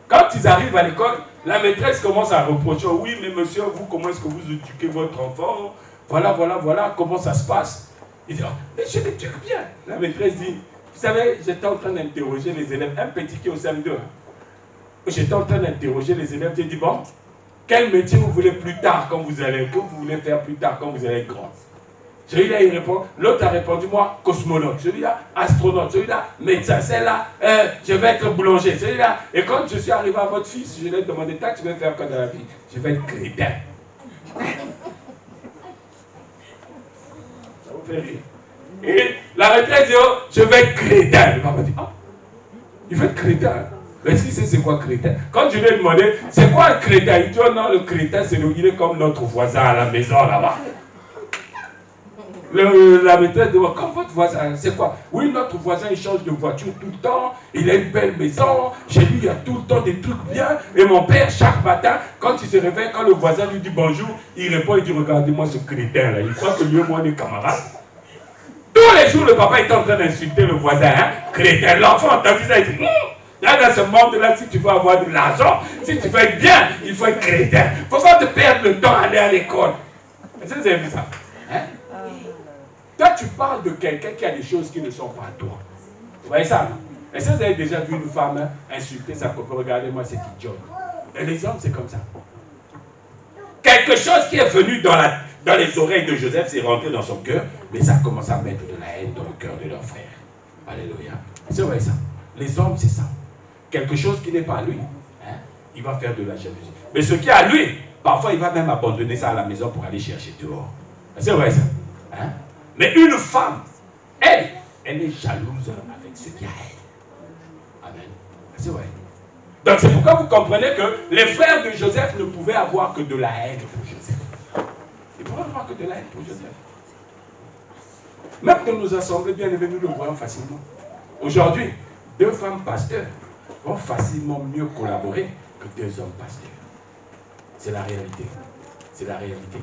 Quand ils arrivent à l'école, la maîtresse commence à reprocher, oui mais monsieur, vous comment est-ce que vous éduquez votre enfant? Voilà, comment ça se passe? Il dit, oh, mais je l'éduque bien. La maîtresse dit, vous savez, j'étais en train d'interroger les élèves, un petit qui est au CM2. J'étais en train d'interroger les élèves, j'ai dit, bon, quel métier vous voulez plus tard quand vous allez, que vous voulez faire plus tard quand vous allez être grand? Celui-là, il répond, l'autre a répondu, moi, cosmonaute, celui-là, astronaute, celui-là, médecin, celle-là, je vais être boulanger, celui-là. Et quand je suis arrivé à votre fils, je lui ai demandé, tu veux faire quoi dans la vie? Je vais être crétin. Ça vous fait rire. Et la retraite dit, oh, je vais être crétin. Le papa dit, ah, il veut être crétin. Est-ce qu'il sait c'est quoi crétin? Quand je lui ai demandé, c'est quoi un crétin? Il dit, oh non, le crétin, il est comme notre voisin à la maison là-bas. La maîtresse dit, comme votre voisin, c'est quoi? Oui, notre voisin, il change de voiture tout le temps, il a une belle maison, chez lui, il y a tout le temps des trucs bien. Et mon père, chaque matin, quand il se réveille, quand le voisin lui dit bonjour, il répond, il dit, regardez-moi ce crétin là, il croit que lui et moi, on est camarades. Tous les jours, le papa est en train d'insulter le voisin, hein? Crétin, l'enfant, t'as vu ça, il dit, là, dans ce monde-là, si tu veux avoir de l'argent, si tu veux être bien, il faut être crétin. Il ne faut pas te perdre le temps à aller à l'école. Est-ce que vous avez vu ça? Hein? Toi, tu parles de quelqu'un qui a des choses qui ne sont pas à toi. Vous voyez ça, non? Est-ce que vous avez déjà vu une femme insulter sa copine? Regardez-moi cette idiote. Et les hommes, c'est comme ça. Quelque chose qui est venu dans dans les oreilles de Joseph, c'est rentré dans son cœur, mais ça commence à mettre de la haine dans le cœur de leur frère. Alléluia. C'est vrai ça. Les hommes, c'est ça. Quelque chose qui n'est pas à lui, hein, il va faire de la jalousie. Mais ce qui est à lui, parfois il va même abandonner ça à la maison pour aller chercher dehors. C'est vrai ça. Hein? Mais une femme, elle est jalouse avec ce qui est à elle. Amen. C'est vrai. Donc c'est pourquoi vous comprenez que les frères de Joseph ne pouvaient avoir que de la haine pour Joseph. Ils pouvaient avoir que de la haine pour Joseph. Même dans nos assemblées, bien aimés, nous le voyons facilement. Aujourd'hui, 2 femmes pasteurs vont facilement mieux collaborer que 2 hommes pasteurs. C'est la réalité. C'est la réalité.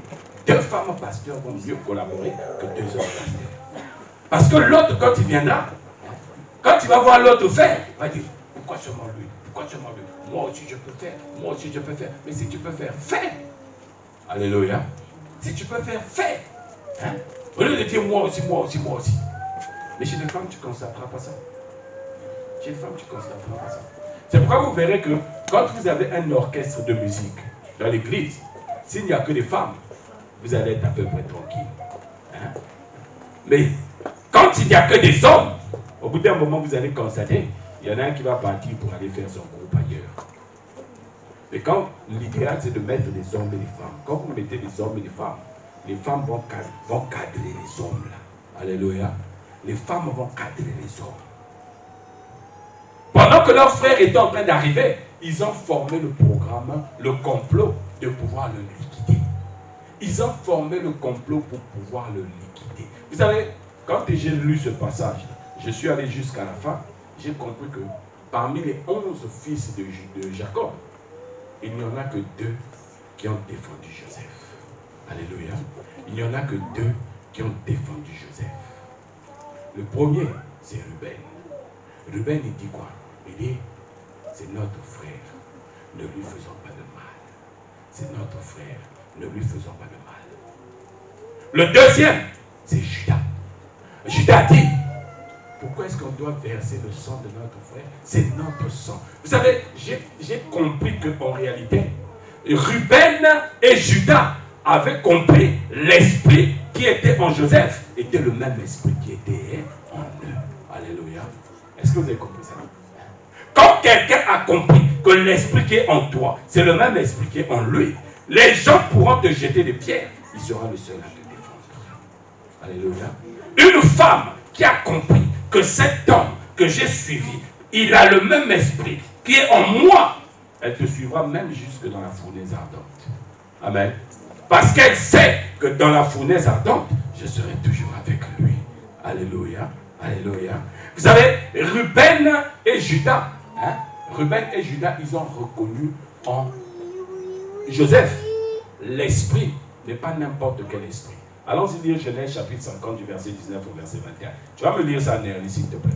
2 femmes pasteurs vont mieux collaborer que 2 hommes pasteurs. Parce que l'autre, quand il viendra, quand il va voir l'autre faire, il va dire, pourquoi seulement lui? Pourquoi seulement lui? Moi aussi je peux faire. Moi aussi je peux faire. Mais si tu peux faire, fais. Alléluia. Si tu peux faire, fais. Hein? Au lieu de dire moi aussi, moi aussi, moi aussi. Mais chez les femmes, tu ne constateras pas ça. Chez les femmes, tu ne constateras pas ça. C'est pourquoi vous verrez que quand vous avez un orchestre de musique dans l'église, s'il n'y a que des femmes, vous allez être à peu près tranquille. Hein? Mais quand il n'y a que des hommes, au bout d'un moment, vous allez constater, il y en a un qui va partir pour aller faire son groupe ailleurs. Mais quand l'idéal, c'est de mettre des hommes et des femmes, quand vous mettez des hommes et des femmes vont cadrer les hommes là. Alléluia. Les femmes vont cadrer les hommes. Pendant que leurs frères étaient en train d'arriver, ils ont formé le programme, le complot de pouvoir le liquider. Ils ont formé le complot pour pouvoir le liquider. Vous savez, quand j'ai lu ce passage, je suis allé jusqu'à la fin, j'ai compris que parmi les 11 fils de Jacob, il n'y en a que 2 qui ont défendu Joseph. Alléluia. Il n'y en a que 2 qui ont défendu Joseph. Le premier, c'est Ruben. Ruben, il dit quoi? Il dit, c'est notre frère, ne lui faisons pas de mal. C'est notre frère, ne lui faisons pas de mal. Le deuxième, c'est Judas. Judas dit, pourquoi est-ce qu'on doit verser le sang de notre frère? C'est notre sang. Vous savez, j'ai compris qu'en réalité, Ruben et Judas avaient compris l'esprit qui était en Joseph était le même esprit qui était en eux. Alléluia. Est-ce que vous avez compris ça? Quand quelqu'un a compris que l'esprit qui est en toi, c'est le même esprit qui est en lui, les gens pourront te jeter des pierres. Il sera le seul à te défendre. Alléluia. Une femme qui a compris que cet homme que j'ai suivi, il a le même esprit qui est en moi, elle te suivra même jusque dans la fournaise ardente. Amen. Parce qu'elle sait que dans la fournaise ardente, je serai toujours avec lui. Alléluia. Alléluia. Vous savez, Ruben et Judas, hein, Ruben et Judas, ils ont reconnu en Joseph l'esprit, mais pas n'importe quel esprit. Allons-y lire Genèse chapitre 50 du verset 19 au verset 21. Tu vas me lire ça en néerlandais, s'il te plaît.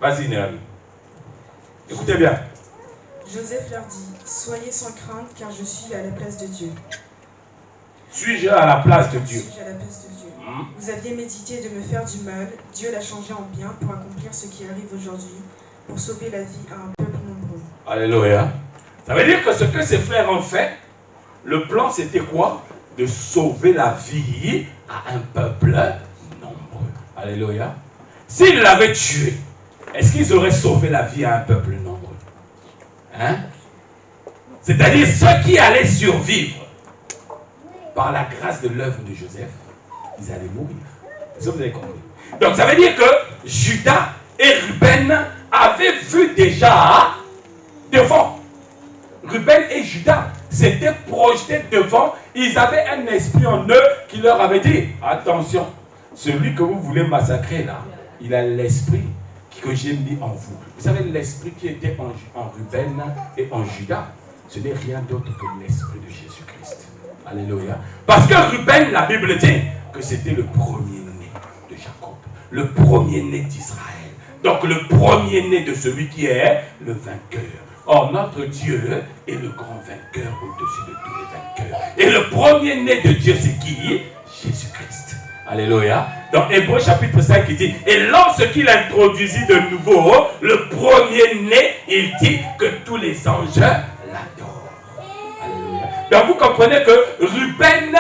Vas-y, Néerlandais. Écoutez bien. Joseph leur dit, soyez sans crainte, car je suis à la place de Dieu. Suis-je à la place de Dieu? Suis-je à la place de Dieu. Vous aviez médité de me faire du mal, Dieu l'a changé en bien pour accomplir ce qui arrive aujourd'hui, pour sauver la vie à un peuple nombreux. Alléluia. Ça veut dire que ce que ses frères ont fait, le plan c'était quoi? De sauver la vie à un peuple nombreux. Alléluia. S'ils l'avaient tué, est-ce qu'ils auraient sauvé la vie à un peuple nombreux? Hein? C'est-à-dire ceux qui allaient survivre par la grâce de l'œuvre de Joseph, ils allaient mourir. Est-ce que vous avez compris? Donc ça veut dire que Judas et Ruben avaient vu déjà devant. Ruben et Judas s'étaient projetés devant. Ils avaient un esprit en eux qui leur avait dit, attention, celui que vous voulez massacrer là, il a l'esprit que j'ai mis en vous. Vous savez, l'esprit qui était en Ruben et en Judas, ce n'est rien d'autre que l'esprit de Jésus-Christ. Alléluia. Parce que Ruben, la Bible dit que c'était le premier-né de Jacob, le premier-né d'Israël. Donc le premier-né de celui qui est le vainqueur. Or, notre Dieu est le grand vainqueur au-dessus de tous les vainqueurs. Et le premier-né de Dieu, c'est qui? Jésus-Christ. Alléluia. Dans Hébreux chapitre 5, il dit, et lorsqu'il introduisit de nouveau le premier-né, il dit que tous les anges l'adorent. Alléluia. Donc vous comprenez que Ruben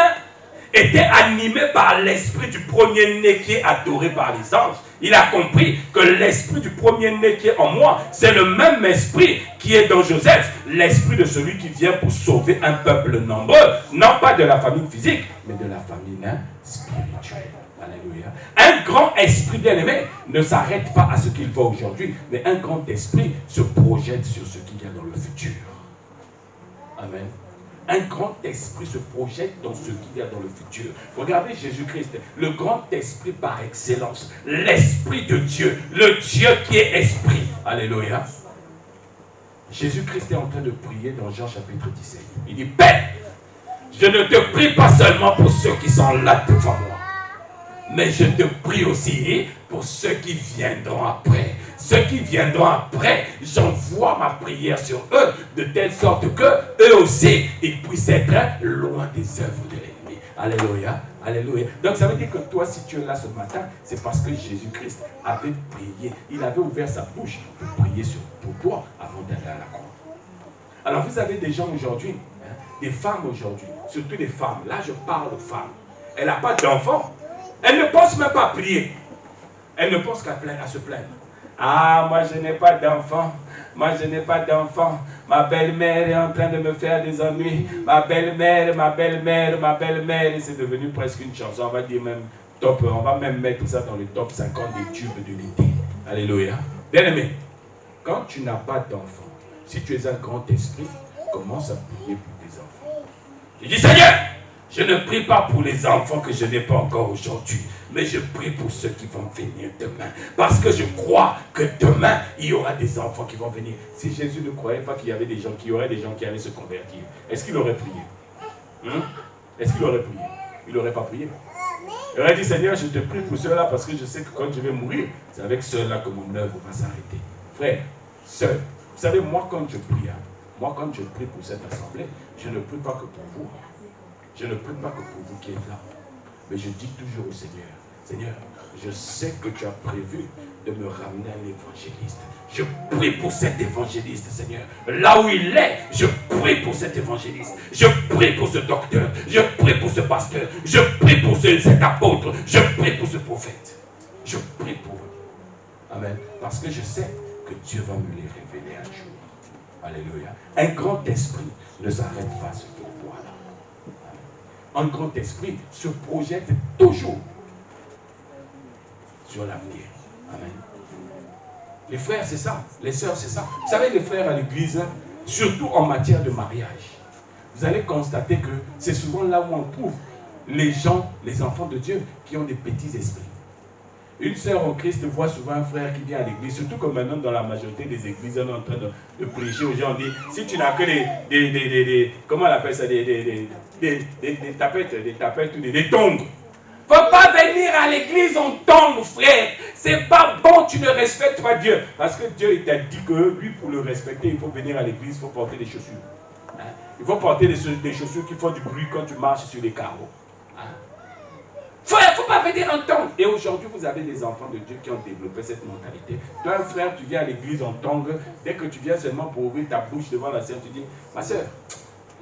était animé par l'esprit du premier-né qui est adoré par les anges. Il a compris que l'esprit du premier-né qui est en moi, c'est le même esprit qui est dans Joseph, l'esprit de celui qui vient pour sauver un peuple nombreux, non pas de la famille physique, mais de la famille spirituelle. Alléluia. Un grand esprit bien-aimé ne s'arrête pas à ce qu'il voit aujourd'hui, mais un grand esprit se projette sur ce qui vient dans le futur. Amen. Un grand esprit se projette dans ce qui vient dans le futur. Regardez Jésus-Christ, le grand esprit par excellence, l'esprit de Dieu, le Dieu qui est esprit. Alléluia. Jésus-Christ est en train de prier dans Jean chapitre 17. Il dit, Père, je ne te prie pas seulement pour ceux qui sont là devant moi, mais je te prie aussi pour ceux qui viendront après. Ceux qui viendront après, j'envoie ma prière sur eux, de telle sorte que eux aussi, ils puissent être loin des œuvres de l'ennemi. Alléluia, alléluia. Donc ça veut dire que toi, si tu es là ce matin, c'est parce que Jésus-Christ avait prié. Il avait ouvert sa bouche pour prier pour toi avant d'aller à la croix. Alors vous avez des gens aujourd'hui, des femmes aujourd'hui, surtout des femmes. Là, je parle aux femmes. Elle n'a pas d'enfant. Elle ne pense même pas à prier. Elle ne pense qu'à se plaindre. Ah, moi je n'ai pas d'enfant. Moi je n'ai pas d'enfant. Ma belle-mère est en train de me faire des ennuis. Ma belle-mère, ma belle-mère, ma belle-mère. Et c'est devenu presque une chanson. On va dire même top. On va même mettre ça dans le top 50 des tubes de l'été. Alléluia. Bien-aimé, quand tu n'as pas d'enfant, si tu es un grand esprit, commence à prier pour tes enfants. Je dis, Seigneur, je ne prie pas pour les enfants que je n'ai pas encore aujourd'hui, mais je prie pour ceux qui vont venir demain. Parce que je crois que demain, il y aura des enfants qui vont venir. Si Jésus ne croyait pas qu'il y avait des gens, qu'il y aurait des gens qui allaient se convertir, est-ce qu'il aurait prié? Est-ce qu'il aurait prié? Il n'aurait pas prié. Il aurait dit, Seigneur, je te prie pour ceux-là parce que je sais que quand je vais mourir, c'est avec ceux-là que mon œuvre va s'arrêter. Frère, sœur, vous savez, moi quand je prie, moi quand je prie pour cette assemblée, je ne prie pas que pour vous. Je ne prie pas que pour vous qui êtes là. Mais je dis toujours au Seigneur, Seigneur, je sais que tu as prévu de me ramener un évangéliste. Je prie pour cet évangéliste, Seigneur. Là où il est, je prie pour cet évangéliste. Je prie pour ce docteur. Je prie pour ce pasteur. Je prie pour cet apôtre. Je prie pour ce prophète. Je prie pour eux. Amen. Parce que je sais que Dieu va me les révéler un jour. Alléluia. Un grand esprit ne s'arrête pas à ce qu'il voit là. Un grand esprit se projette toujours sur l'avenir. Amen. Les frères, c'est ça. Les sœurs, c'est ça. Vous savez, les frères à l'église, surtout en matière de mariage, vous allez constater que c'est souvent là où on trouve les gens, les enfants de Dieu, qui ont des petits esprits. Une sœur en Christ voit souvent un frère qui vient à l'église, surtout comme maintenant dans la majorité des églises, on est en train de prêcher aux gens, on dit, si tu n'as que comment on appelle ça, des tapettes ou des tongs. Faut pas venir à l'église en tongs, frère. C'est pas bon, tu ne respectes pas Dieu. Parce que Dieu il t'a dit que lui, pour le respecter, il faut venir à l'église, il faut porter des chaussures. Hein? Il faut porter des chaussures qui font du bruit quand tu marches sur les carreaux. Frère, il ne faut pas venir en tongs. Et aujourd'hui, vous avez des enfants de Dieu qui ont développé cette mentalité. Toi, frère, tu viens à l'église en tongs. Dès que tu viens seulement pour ouvrir ta bouche devant la sœur, tu dis, ma sœur,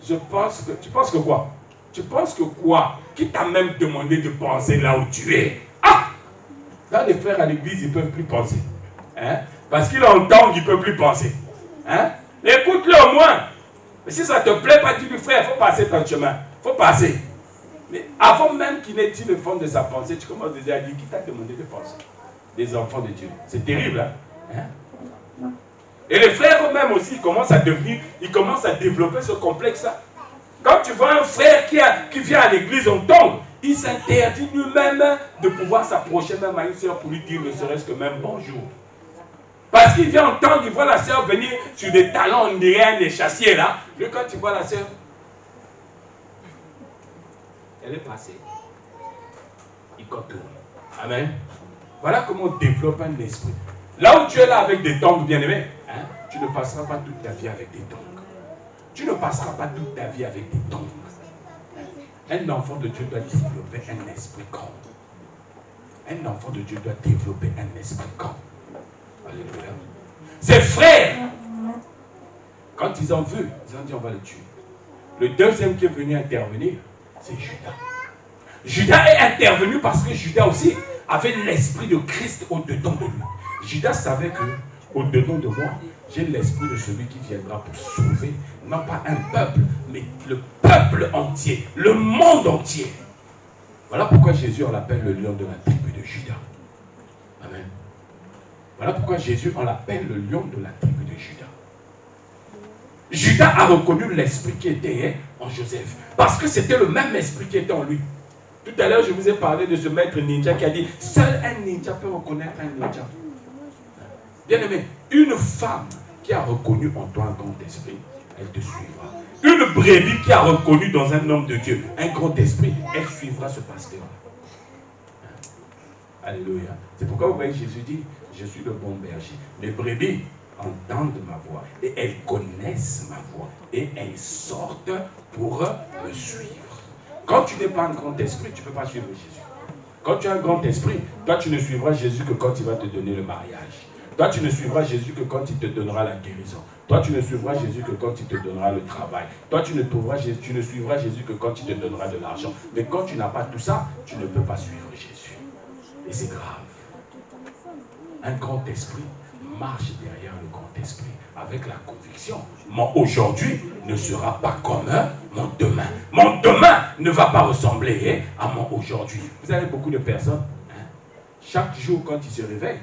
je pense que... Tu penses que quoi? Tu penses que quoi? Qui t'a même demandé de penser là où tu es? Ah! Là, les frères à l'église, ils ne peuvent plus penser. Hein? Parce qu'ils ont tongs, ils ne peuvent plus penser. Hein? Écoute-le au moins. Mais si ça ne te plaît pas, dis-lui, frère, il faut passer ton chemin. Il faut passer. Mais avant même qu'il n'ait dit le fond de sa pensée, tu commences déjà à dire qui t'a demandé de penser. Des enfants de Dieu. C'est terrible, hein? Et les frères eux-mêmes aussi, ils commencent à développer ce complexe-là. Quand tu vois un frère qui vient à l'église en tongs, il s'interdit lui-même de pouvoir s'approcher même à une sœur pour lui dire ne serait-ce que même bonjour. Parce qu'il vient en tongs, il voit la sœur venir sur des talons, on dirait des chassiers là. Lui, quand tu vois la sœur, elle est passée. Il contourne. Amen. Voilà comment on développe un esprit. Là où tu es là avec des tongs, bien-aimé, hein, tu ne passeras pas toute ta vie avec des tongs. Tu ne passeras pas toute ta vie avec des tongs. Un enfant de Dieu doit développer un esprit grand. Un enfant de Dieu doit développer un esprit grand. Alléluia. Ses frères, quand ils ont vu, ils ont dit on va le tuer. Le deuxième qui est venu intervenir, c'est Judas. Judas est intervenu parce que Judas aussi avait l'esprit de Christ au-dedans de lui. Judas savait que au-dedans de moi, j'ai l'esprit de celui qui viendra pour sauver, non pas un peuple, mais le peuple entier, le monde entier. Voilà pourquoi Jésus, on l'appelle le lion de la tribu de Judas. Amen. Voilà pourquoi Jésus, on l'appelle le lion de la tribu de Judas. Judas a reconnu l'esprit qui était en Joseph, parce que c'était le même esprit qui était en lui. Tout à l'heure, je vous ai parlé de ce maître ninja qui a dit, seul un ninja peut reconnaître un ninja. Bien aimé, une femme qui a reconnu en toi un grand esprit, elle te suivra. Une brebis qui a reconnu dans un homme de Dieu un grand esprit, elle suivra ce pasteur. Alléluia. C'est pourquoi vous voyez Jésus dit, je suis le bon berger. Les brebis entendent ma voix et elles connaissent ma voix et elles sortent pour me suivre. Quand tu n'es pas un grand esprit, tu ne peux pas suivre Jésus. Quand tu as un grand esprit, toi tu ne suivras Jésus que quand il va te donner le mariage. Toi tu ne suivras Jésus que quand il te donnera la guérison. Toi tu ne suivras Jésus que quand il te donnera le travail. Toi tu ne suivras Jésus que quand il te donnera de l'argent. Mais quand tu n'as pas tout ça, tu ne peux pas suivre Jésus. Et c'est grave. Un grand esprit marche derrière le grand esprit avec la conviction. Mon aujourd'hui ne sera pas comme mon demain. Mon demain ne va pas ressembler à mon aujourd'hui. Vous avez beaucoup de personnes, chaque jour quand ils se réveillent,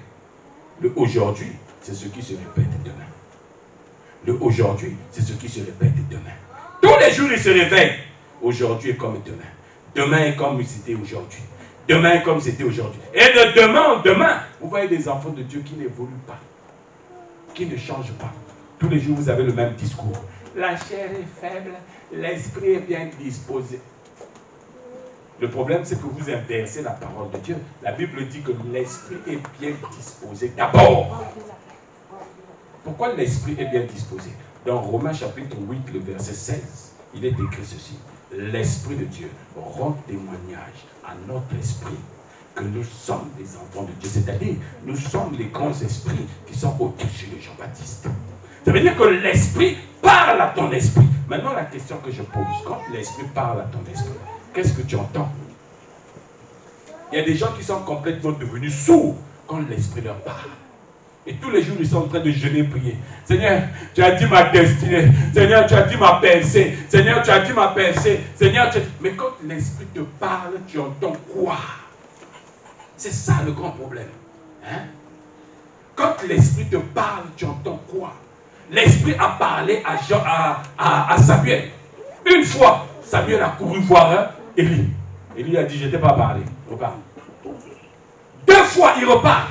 le aujourd'hui, c'est ce qui se répète demain. Le aujourd'hui, c'est ce qui se répète demain. Tous les jours, ils se réveillent. Aujourd'hui est comme demain. Demain est comme c'était aujourd'hui. Demain est comme c'était aujourd'hui. Et de demain en demain, vous voyez des enfants de Dieu qui n'évoluent pas, qui ne changent pas. Tous les jours, vous avez le même discours. La chair est faible, l'esprit est bien disposé. Le problème, c'est que vous inversez la parole de Dieu. La Bible dit que l'esprit est bien disposé d'abord. Pourquoi l'esprit est bien disposé? Dans Romains chapitre 8, le verset 16, il est écrit ceci. L'esprit de Dieu rend témoignage à notre esprit que nous sommes des enfants de Dieu. C'est-à-dire, nous sommes les grands esprits qui sont au-dessus de Jean-Baptiste. Ça veut dire que l'esprit parle à ton esprit. Maintenant, la question que je pose, quand l'esprit parle à ton esprit, qu'est-ce que tu entends? Il y a des gens qui sont complètement devenus sourds quand l'esprit leur parle. Et tous les jours, ils sont en train de jeûner et prier. Seigneur, tu as dit ma destinée. Seigneur, tu as dit ma pensée. Seigneur, tu as dit ma pensée. Seigneur, tu as... Mais quand l'esprit te parle, tu entends quoi? C'est ça le grand problème. Hein? Quand l'esprit te parle, tu entends quoi? L'esprit a parlé à Samuel. Une fois, Samuel a couru voir Élie. Élie a dit, je ne t'ai pas parlé. Repars. 2 fois, il repart.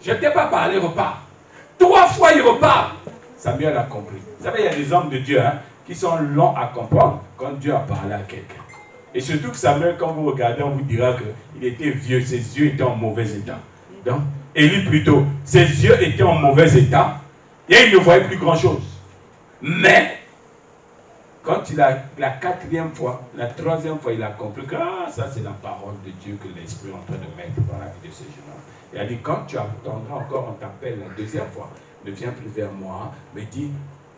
Je ne t'ai pas parlé, repart. 3 fois, il repart. Samuel a compris. Vous savez, il y a des hommes de Dieu qui sont longs à comprendre quand Dieu a parlé à quelqu'un. Et surtout que Samuel, quand vous regardez, on vous dira qu'il était vieux, ses yeux étaient en mauvais état. Donc, Élie plutôt, ses yeux étaient en mauvais état et il ne voyait plus grand-chose. Mais, quand il a la 4e fois, la 3e fois, il a compris que ça c'est la parole de Dieu que l'Esprit est en train de mettre dans la vie de ces jeunes. Il a dit, quand tu attendras encore, on t'appelle la 2e fois, ne viens plus vers moi, mais dis,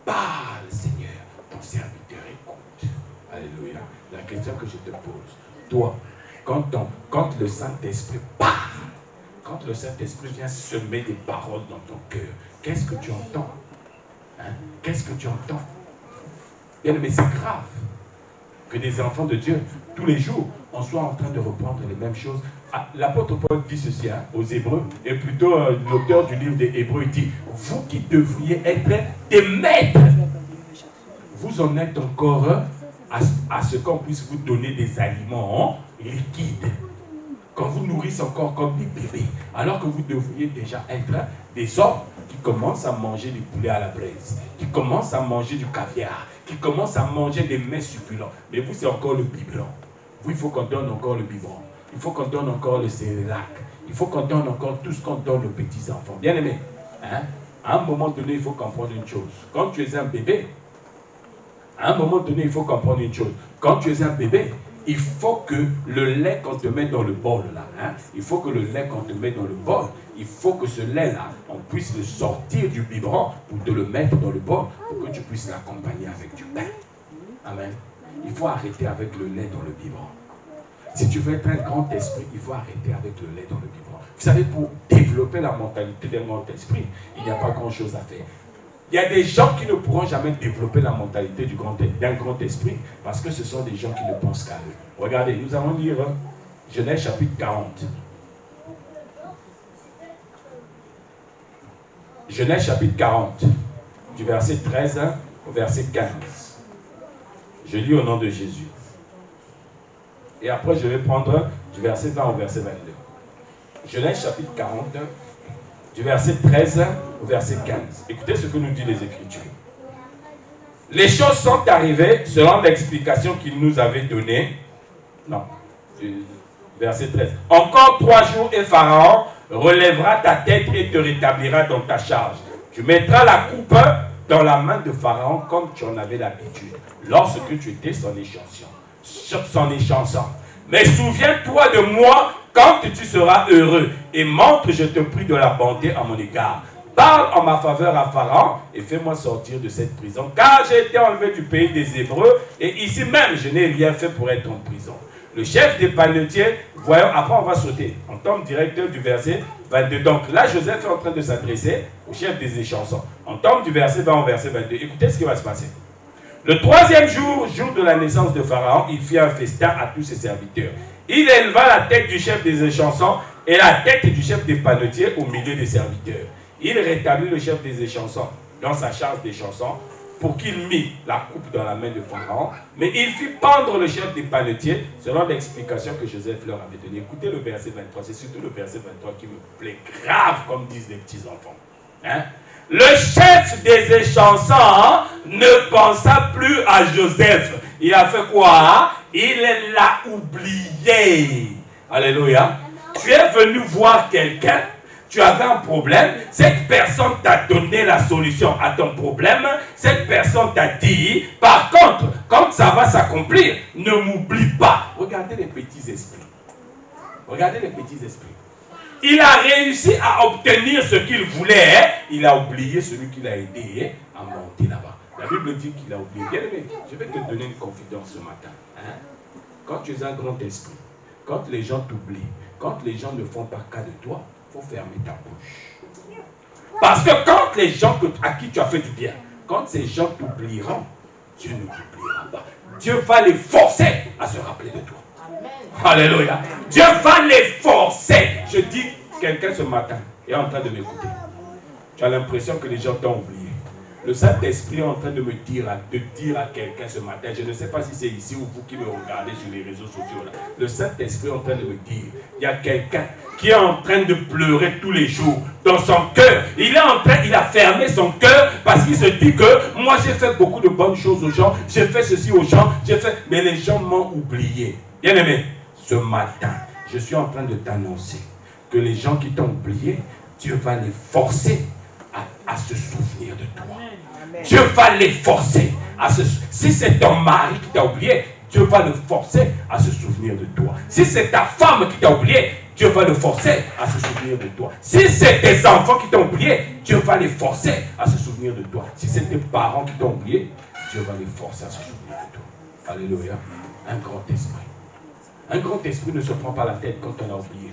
parle Seigneur, ton serviteur écoute. Alléluia. La question que je te pose, toi, quand le Saint-Esprit parle, quand le Saint-Esprit vient semer des paroles dans ton cœur, qu'est-ce que tu entends? Qu'est-ce que tu entends? Bien, mais c'est grave que des enfants de Dieu, tous les jours, on soit en train de reprendre les mêmes choses. L'apôtre Paul dit ceci aux Hébreux, et plutôt l'auteur du livre des Hébreux dit, vous qui devriez être des maîtres, vous en êtes encore à ce qu'on puisse vous donner des aliments liquides, qu'on vous nourrisse encore comme des bébés, alors que vous devriez déjà être des hommes qui commencent à manger du poulet à la braise, qui commencent à manger du caviar, qui commencent à manger des mets succulents. Mais vous, c'est encore le biberon. Vous, il faut qu'on donne encore le biberon. Il faut qu'on donne encore le cérélac. Il faut qu'on donne encore tout ce qu'on donne aux petits enfants. Bien aimé, à un moment donné, il faut comprendre une chose. Quand tu es un bébé, à un moment donné, il faut comprendre une chose. Quand tu es un bébé, il faut que le lait qu'on te met dans le bol là, il faut que le lait qu'on te met dans le bol, il faut que ce lait là, on puisse le sortir du biberon pour te le mettre dans le bol pour que tu puisses l'accompagner avec du pain. Amen. Il faut arrêter avec le lait dans le biberon. Si tu veux être un grand esprit, il faut arrêter avec le lait dans le biberon. Vous savez, pour développer la mentalité d'un grand esprit, il n'y a pas grand chose à faire. Il y a des gens qui ne pourront jamais développer la mentalité d'un grand esprit parce que ce sont des gens qui ne pensent qu'à eux. Regardez, nous allons lire Genèse chapitre 40. Genèse chapitre 40, du verset 13 au verset 15. Je lis au nom de Jésus. Et après, je vais prendre du verset 20 au verset 22. Genèse chapitre 40, du verset 13 au verset 15. Écoutez ce que nous disent les Écritures. Les choses sont arrivées selon l'explication qu'il nous avait donnée. Non, verset 13. Encore 3 jours et Pharaon relèvera ta tête et te rétablira dans ta charge. Tu mettras la coupe dans la main de Pharaon comme tu en avais l'habitude, lorsque tu étais son échanson. Mais souviens-toi de moi quand tu seras heureux et montre, je te prie, de la bonté à mon égard. Parle en ma faveur à Pharaon et fais-moi sortir de cette prison, car j'ai été enlevé du pays des Hébreux et ici même je n'ai rien fait pour être en prison. Le chef des panetiers, voyons, après on va sauter, on tombe directeur du verset 22. Donc là, Joseph est en train de s'adresser au chef des échansons. On tombe du verset 20 au verset 22. Écoutez ce qui va se passer. Le 3e jour, jour de la naissance de Pharaon, il fit un festin à tous ses serviteurs. Il éleva la tête du chef des échansons et la tête du chef des panetiers au milieu des serviteurs. Il rétablit le chef des échansons dans sa charge d'échanson pour qu'il mît la coupe dans la main de Pharaon. Mais il fit pendre le chef des panetiers selon l'explication que Joseph leur avait donnée. Écoutez le verset 23, c'est surtout le verset 23 qui me plaît grave, comme disent les petits enfants. Le chef des échansons ne pensa plus à Joseph. Il a fait quoi? Il l'a oublié. Alléluia. Tu es venu voir quelqu'un, tu avais un problème, cette personne t'a donné la solution à ton problème, cette personne t'a dit, par contre, quand ça va s'accomplir, ne m'oublie pas. Regardez les petits esprits. Regardez les petits esprits. Il a réussi à obtenir ce qu'il voulait, il a oublié celui qui l'a aidé à monter là-bas. La Bible dit qu'il a oublié. Bien aimé, je vais te donner une confidence ce matin. Quand tu es un grand esprit, quand les gens t'oublient, quand les gens ne font pas cas de toi, il faut fermer ta bouche. Parce que quand les gens à qui tu as fait du bien, quand ces gens t'oublieront, Dieu ne t'oubliera pas. Dieu va les forcer à se rappeler de toi. Alléluia. Dieu va les forcer. Je dis, quelqu'un ce matin est en train de m'écouter. Tu as l'impression que les gens t'ont oublié. Le Saint-Esprit est en train de me dire, de dire à quelqu'un ce matin, je ne sais pas si c'est ici ou vous qui me regardez sur les réseaux sociaux là. Le Saint-Esprit est en train de me dire, il y a quelqu'un qui est en train de pleurer tous les jours dans son cœur. Il a fermé son cœur parce qu'il se dit que moi j'ai fait beaucoup de bonnes choses aux gens, j'ai fait ceci aux gens, mais les gens m'ont oublié. Bien aimé, ce matin, je suis en train de t'annoncer que les gens qui t'ont oublié, Dieu va les forcer à se souvenir de toi. Dieu va les forcer à se souvenir. Si c'est ton mari qui t'a oublié, Dieu va le forcer à se souvenir de toi. Si c'est ta femme qui t'a oublié, Dieu va le forcer à se souvenir de toi. Si c'est tes enfants qui t'ont oublié, Dieu va les forcer à se souvenir de toi. Si c'est tes parents qui t'ont oublié, Dieu va les forcer à se souvenir de toi. Alléluia. Un grand esprit. Un grand esprit ne se prend pas la tête quand on a oublié.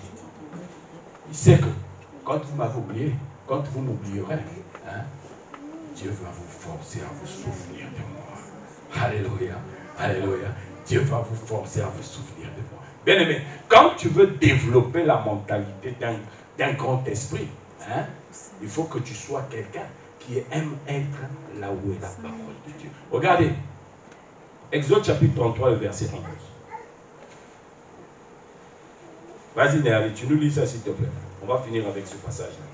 Il sait que quand vous m'avez oublié, quand vous m'oublierez, Dieu va vous forcer à vous souvenir de moi. Alléluia. Alléluia. Dieu va vous forcer à vous souvenir de moi. Bien aimé, quand tu veux développer la mentalité d'un grand esprit, il faut que tu sois quelqu'un qui aime être là où est la parole de Dieu. Regardez, Exode chapitre 33, le verset 11. Vas-y, Néali, tu nous lis ça s'il te plaît. On va finir avec ce passage-là.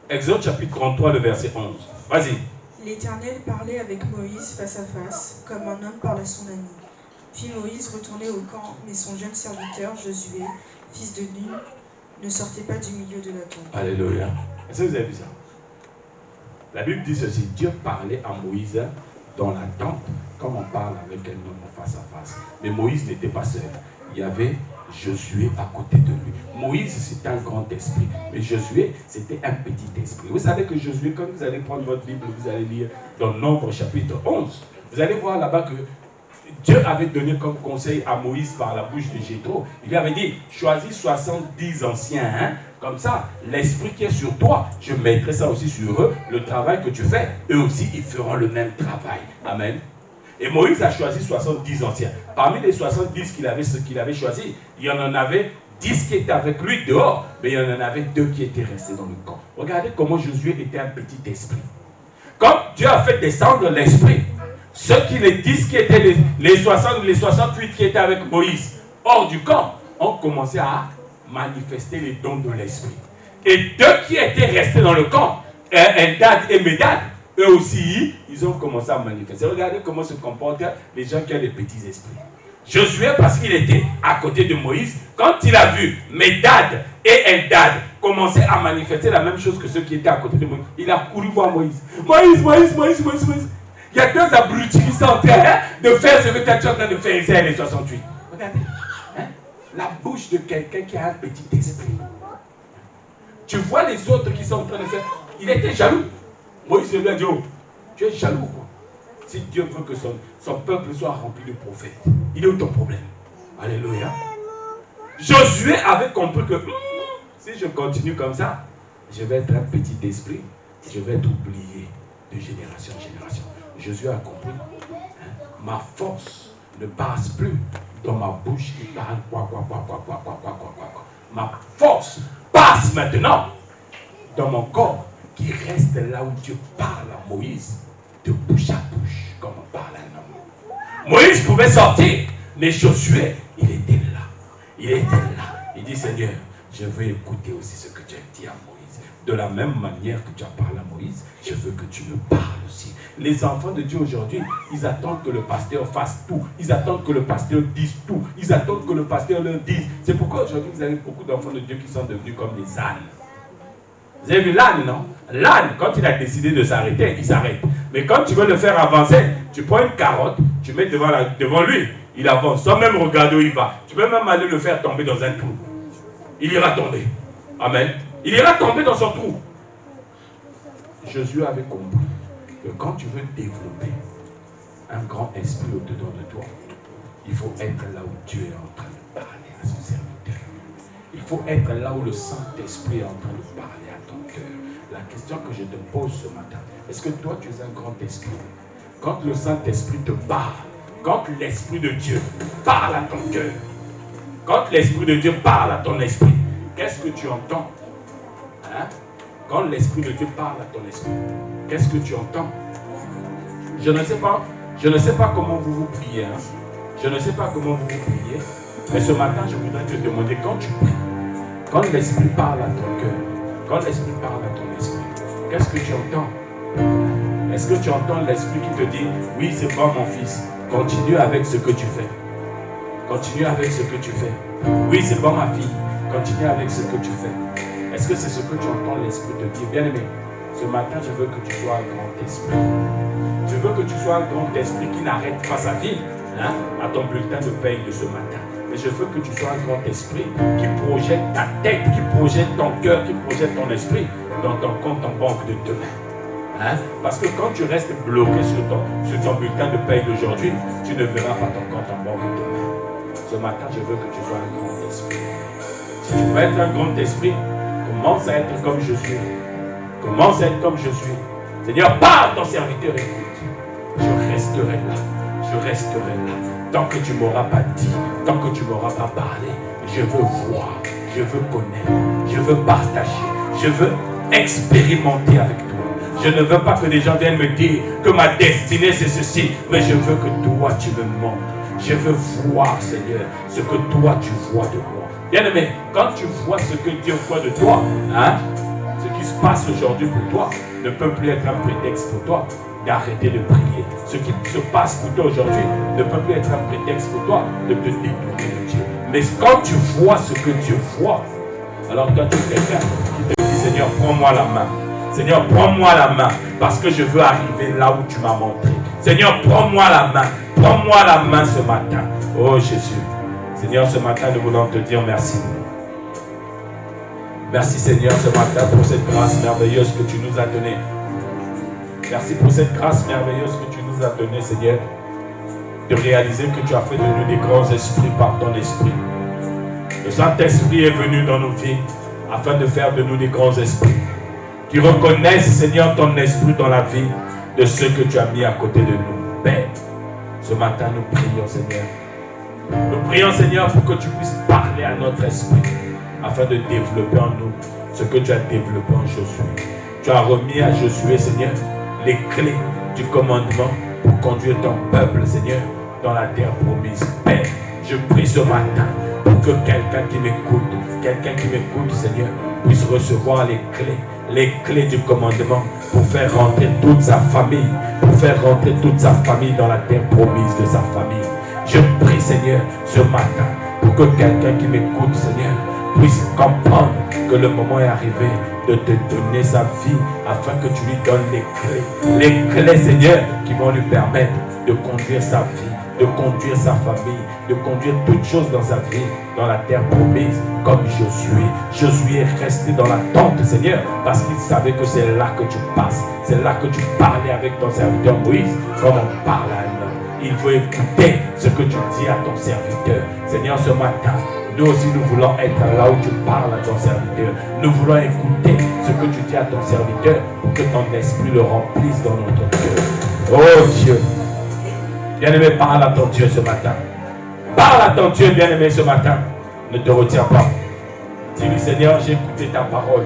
Exode chapitre 33, le verset 11. Vas-y. L'Éternel parlait avec Moïse face à face, comme un homme parle à son ami. Puis Moïse retournait au camp, mais son jeune serviteur, Josué, fils de Nun, ne sortait pas du milieu de la tente. Alléluia. Est-ce que vous avez vu ça? La Bible dit ceci, Dieu parlait à Moïse dans la tente, comme on parle avec un homme face à face. Mais Moïse n'était pas seul. Il y avait Josué à côté de lui. Moïse, c'était un grand esprit. Mais Josué, c'était un petit esprit. Vous savez que Josué, quand vous allez prendre votre Bible, vous allez lire dans Nombre chapitre 11, vous allez voir là-bas que Dieu avait donné comme conseil à Moïse par la bouche de Jéthro. Il lui avait dit, choisis 70 anciens, hein? Comme ça, l'esprit qui est sur toi, je mettrai ça aussi sur eux. Le travail que tu fais, eux aussi, ils feront le même travail. Amen. Et Moïse a choisi 70 anciens. Parmi les 70 qu'il avait choisis, il y en avait 10 qui étaient avec lui dehors, mais il y en avait 2 qui étaient restés dans le camp. Regardez comment Josué était un petit esprit. Comme Dieu a fait descendre l'esprit, ceux qui les 10 qui étaient les 68 qui étaient avec Moïse hors du camp ont commencé à manifester les dons de l'esprit. Et 2 qui étaient restés dans le camp, Eldad et Médad, eux aussi, ils ont commencé à manifester. Regardez comment se comportent les gens qui ont des petits esprits. Josué, parce qu'il était à côté de Moïse, quand il a vu Médad et Eldad commencer à manifester la même chose que ceux qui étaient à côté de Moïse, il a couru voir Moïse. Moïse. Il y a 2 abrutis qui sont en train de faire ce que tu es en train de faire ici à les 68. Regardez. La bouche de quelqu'un qui a un petit esprit. Tu vois les autres qui sont en train de faire. Il était jaloux. Moïse lui a dit, oh, tu es jaloux quoi. Si Dieu veut que son peuple soit rempli de prophètes, il est où ton problème? Alléluia. Josué avait compris que si je continue comme ça, je vais être un petit esprit, je vais être oublié de génération en génération. Josué a compris. Ma force ne passe plus dans ma bouche qui parle quoi. Ma force passe maintenant dans mon corps qui reste là où Dieu parle à Moïse de bouche à bouche comme on parle à un homme. Moïse pouvait sortir, mais Josué, il était là. Il dit, Seigneur, je veux écouter aussi ce que tu as dit à Moïse. De la même manière que tu as parlé à Moïse, je veux que tu me parles aussi. Les enfants de Dieu aujourd'hui, ils attendent que le pasteur fasse tout. Ils attendent que le pasteur dise tout. Ils attendent que le pasteur leur dise. C'est pourquoi aujourd'hui, vous avez beaucoup d'enfants de Dieu qui sont devenus comme des ânes. Vous avez vu l'âne, non? L'âne, quand il a décidé de s'arrêter, il s'arrête. Mais quand tu veux le faire avancer, tu prends une carotte, tu mets devant lui, il avance, sans même regarder où il va. Tu peux même aller le faire tomber dans un trou. Il ira tomber. Amen. Il ira tomber dans son trou. Jésus avait compris que quand tu veux développer un grand esprit au-dedans de toi, il faut être là où Dieu est en train de parler à son serviteur. Il faut être là où le Saint-Esprit est en train de parler à ton cœur. La question que je te pose ce matin, est-ce que toi tu es un grand esprit? Quand le Saint-Esprit te parle, quand l'Esprit de Dieu parle à ton cœur, quand l'Esprit de Dieu parle à ton esprit, qu'est-ce que tu entends? Hein? Quand l'Esprit de Dieu parle à ton esprit, qu'est-ce que tu entends? Je ne sais pas comment vous priez. Hein? Je ne sais pas comment vous priez. Mais ce matin, je voudrais te demander, quand tu pries, quand l'Esprit parle à ton cœur, quand l'Esprit parle à ton esprit, qu'est-ce que tu entends? Est-ce que tu entends l'Esprit qui te dit, oui, c'est bon mon fils, continue avec ce que tu fais. Continue avec ce que tu fais. Oui, c'est bon ma fille, continue avec ce que tu fais. Est-ce que c'est ce que tu entends l'Esprit te dire? Bien-aimé, ce matin, je veux que tu sois un grand esprit. Je veux que tu sois un grand esprit qui n'arrête pas sa vie à ton bulletin de paye de ce matin. Mais je veux que tu sois un grand esprit qui projette ta tête, qui projette ton cœur, qui projette ton esprit dans ton compte en banque de demain. Parce que quand tu restes bloqué sur ton bulletin de paye d'aujourd'hui, tu ne verras pas ton compte en banque demain. Ce matin, je veux que tu sois un grand esprit. Si tu veux être un grand esprit, commence à être comme je suis. Commence à être comme je suis. Seigneur, parle, ton serviteur écoute. Je resterai là. Je resterai là. Tant que tu ne m'auras pas dit, tant que tu ne m'auras pas parlé, je veux voir, je veux connaître, je veux partager, je veux expérimenter avec toi. Je ne veux pas que les gens viennent me dire que ma destinée c'est ceci, mais je veux que toi tu me montres. Je veux voir, Seigneur, ce que toi tu vois de moi. Bien-aimé, quand tu vois ce que Dieu voit de toi, ce qui se passe aujourd'hui pour toi ne peut plus être un prétexte pour toi d'arrêter de prier. Ce qui se passe pour toi aujourd'hui ne peut plus être un prétexte pour toi de te détourner de Dieu. Mais quand tu vois ce que Dieu voit, alors toi tu es quelqu'un qui te dit, Seigneur, prends-moi la main. Seigneur, prends-moi la main parce que je veux arriver là où tu m'as montré. Seigneur, prends-moi la main. Prends-moi la main ce matin. Oh Jésus. Seigneur, ce matin, nous voulons te dire merci. Merci Seigneur ce matin pour cette grâce merveilleuse que tu nous as donnée. Merci pour cette grâce merveilleuse que tu nous as donnée, Seigneur, de réaliser que tu as fait de nous des grands esprits par ton esprit. Le Saint-Esprit est venu dans nos vies afin de faire de nous des grands esprits qui reconnaissent, Seigneur, ton esprit dans la vie de ceux que tu as mis à côté de nous. Père, ce matin, nous prions, Seigneur. Nous prions, Seigneur, pour que tu puisses parler à notre esprit afin de développer en nous ce que tu as développé en Josué. Tu as remis à Josué, Seigneur, les clés du commandement pour conduire ton peuple, Seigneur, dans la terre promise. Père, je prie ce matin pour que quelqu'un qui m'écoute, Seigneur, puisse recevoir les clés du commandement pour faire rentrer toute sa famille, dans la terre promise de sa famille. Je prie, Seigneur, ce matin, pour que quelqu'un qui m'écoute, Seigneur, puisse comprendre que le moment est arrivé de te donner sa vie afin que tu lui donnes les clés, Seigneur, qui vont lui permettre de conduire sa vie, de conduire sa famille, de conduire toutes choses dans sa vie, dans la terre promise, comme Josué. Josué est resté dans la tente, Seigneur, parce qu'il savait que c'est là que tu passes, c'est là que tu parlais avec ton serviteur Moïse, comme on parle à un homme. Il veut écouter ce que tu dis à ton serviteur. Seigneur, ce matin, nous aussi nous voulons être là où tu parles à ton serviteur. Nous voulons écouter ce que tu dis à ton serviteur pour que ton esprit le remplisse dans notre cœur. Oh Dieu, bien-aimé, parle à ton Dieu ce matin. Parle à ton Dieu, bien-aimé, ce matin. Ne te retiens pas. Dis-lui, Seigneur, j'ai écouté ta parole.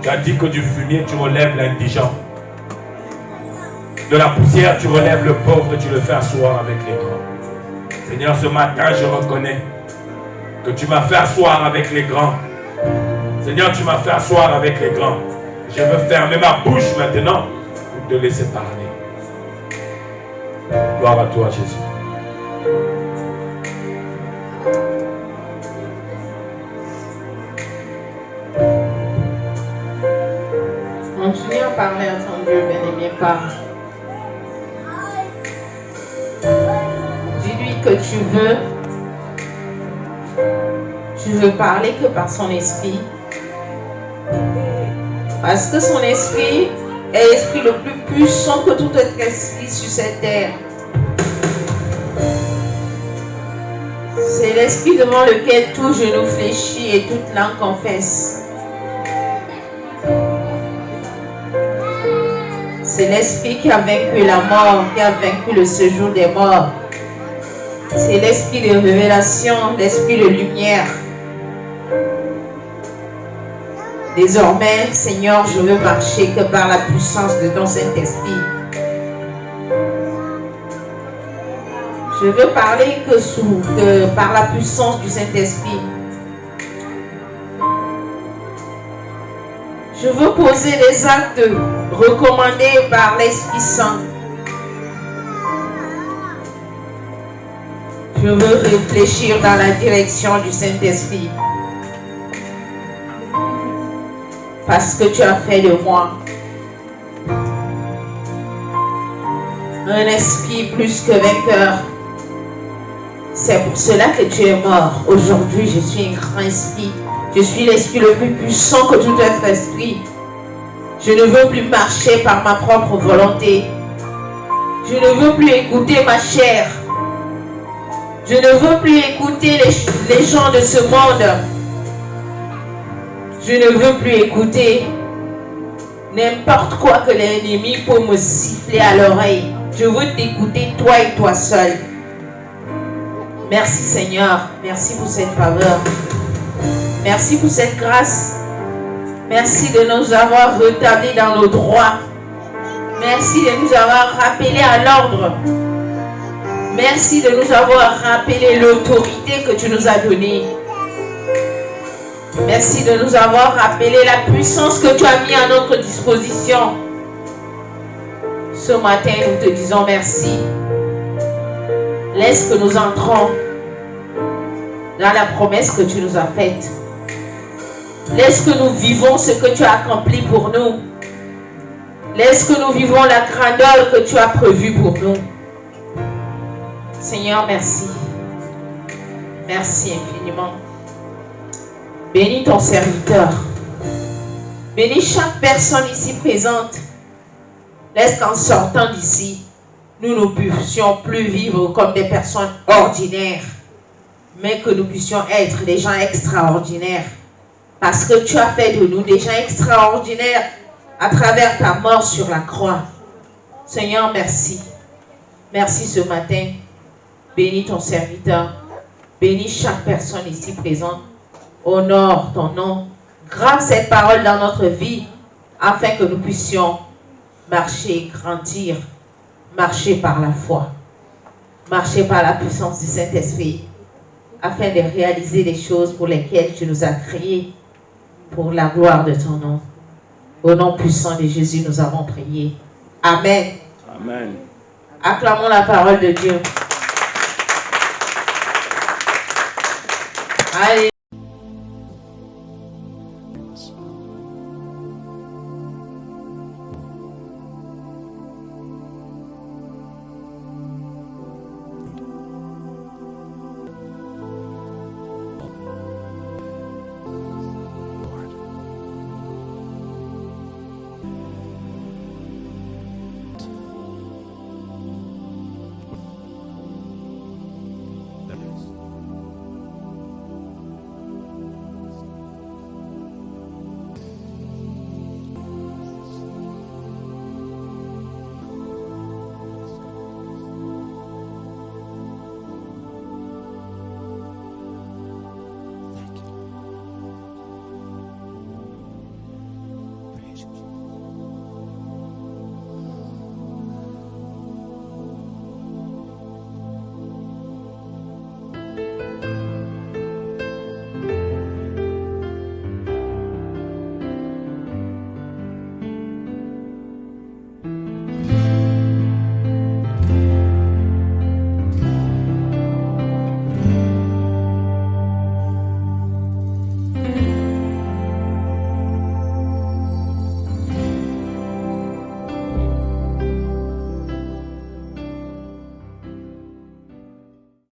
Tu as dit que du fumier, tu relèves l'indigent. De la poussière, tu relèves le pauvre et tu le fais asseoir avec les grands. Seigneur, ce matin, je reconnais que tu m'as fait asseoir avec les grands. Seigneur, tu m'as fait asseoir avec les grands. Je veux fermer ma bouche maintenant pour te laisser parler. Gloire à toi, Jésus. Continue à parler à ton Dieu, bien-aimé, parle. Dis-lui que tu veux parler que par son esprit. Parce que son esprit est l'esprit le plus puissant que tout autre esprit sur cette terre. C'est l'esprit devant lequel tout genou fléchit et toute langue confesse. C'est l'esprit qui a vaincu la mort, qui a vaincu le séjour des morts. C'est l'esprit de révélation, l'esprit de lumière. Désormais, Seigneur, je veux marcher que par la puissance de ton Saint-Esprit. Je veux parler que par la puissance du Saint-Esprit. Je veux poser des actes recommandés par l'Esprit Saint. Je veux réfléchir dans la direction du Saint-Esprit. Parce que tu as fait de moi un esprit plus que vainqueur. C'est pour cela que tu es mort. Aujourd'hui, je suis un grand esprit. Je suis l'esprit le plus puissant que tout autre esprit. Je ne veux plus marcher par ma propre volonté. Je ne veux plus écouter ma chair. Je ne veux plus écouter les gens de ce monde. Je ne veux plus écouter n'importe quoi que l'ennemi peut me siffler à l'oreille. Je veux t'écouter toi et toi seul. Merci Seigneur. Merci pour cette faveur. Merci pour cette grâce. Merci de nous avoir rétablis dans nos droits. Merci de nous avoir rappelés à l'ordre. Merci de nous avoir rappelé l'autorité que tu nous as donnée. Merci de nous avoir rappelé la puissance que tu as mis à notre disposition. Ce matin, nous te disons merci. Laisse que nous entrons dans la promesse que tu nous as faite. Laisse que nous vivons ce que tu as accompli pour nous. Laisse que nous vivons la grandeur que tu as prévue pour nous. Seigneur, merci. Merci infiniment. Bénis ton serviteur. Bénis chaque personne ici présente. Laisse qu'en sortant d'ici, nous ne puissions plus vivre comme des personnes ordinaires, mais que nous puissions être des gens extraordinaires. Parce que tu as fait de nous des gens extraordinaires à travers ta mort sur la croix. Seigneur, merci. Merci ce matin. Bénis ton serviteur. Bénis chaque personne ici présente. Honore ton nom. Grave cette parole dans notre vie afin que nous puissions marcher, grandir, marcher par la foi, marcher par la puissance du Saint-Esprit afin de réaliser les choses pour lesquelles tu nous as créés pour la gloire de ton nom. Au nom puissant de Jésus, nous avons prié. Amen. Amen. Acclamons la parole de Dieu. Allez.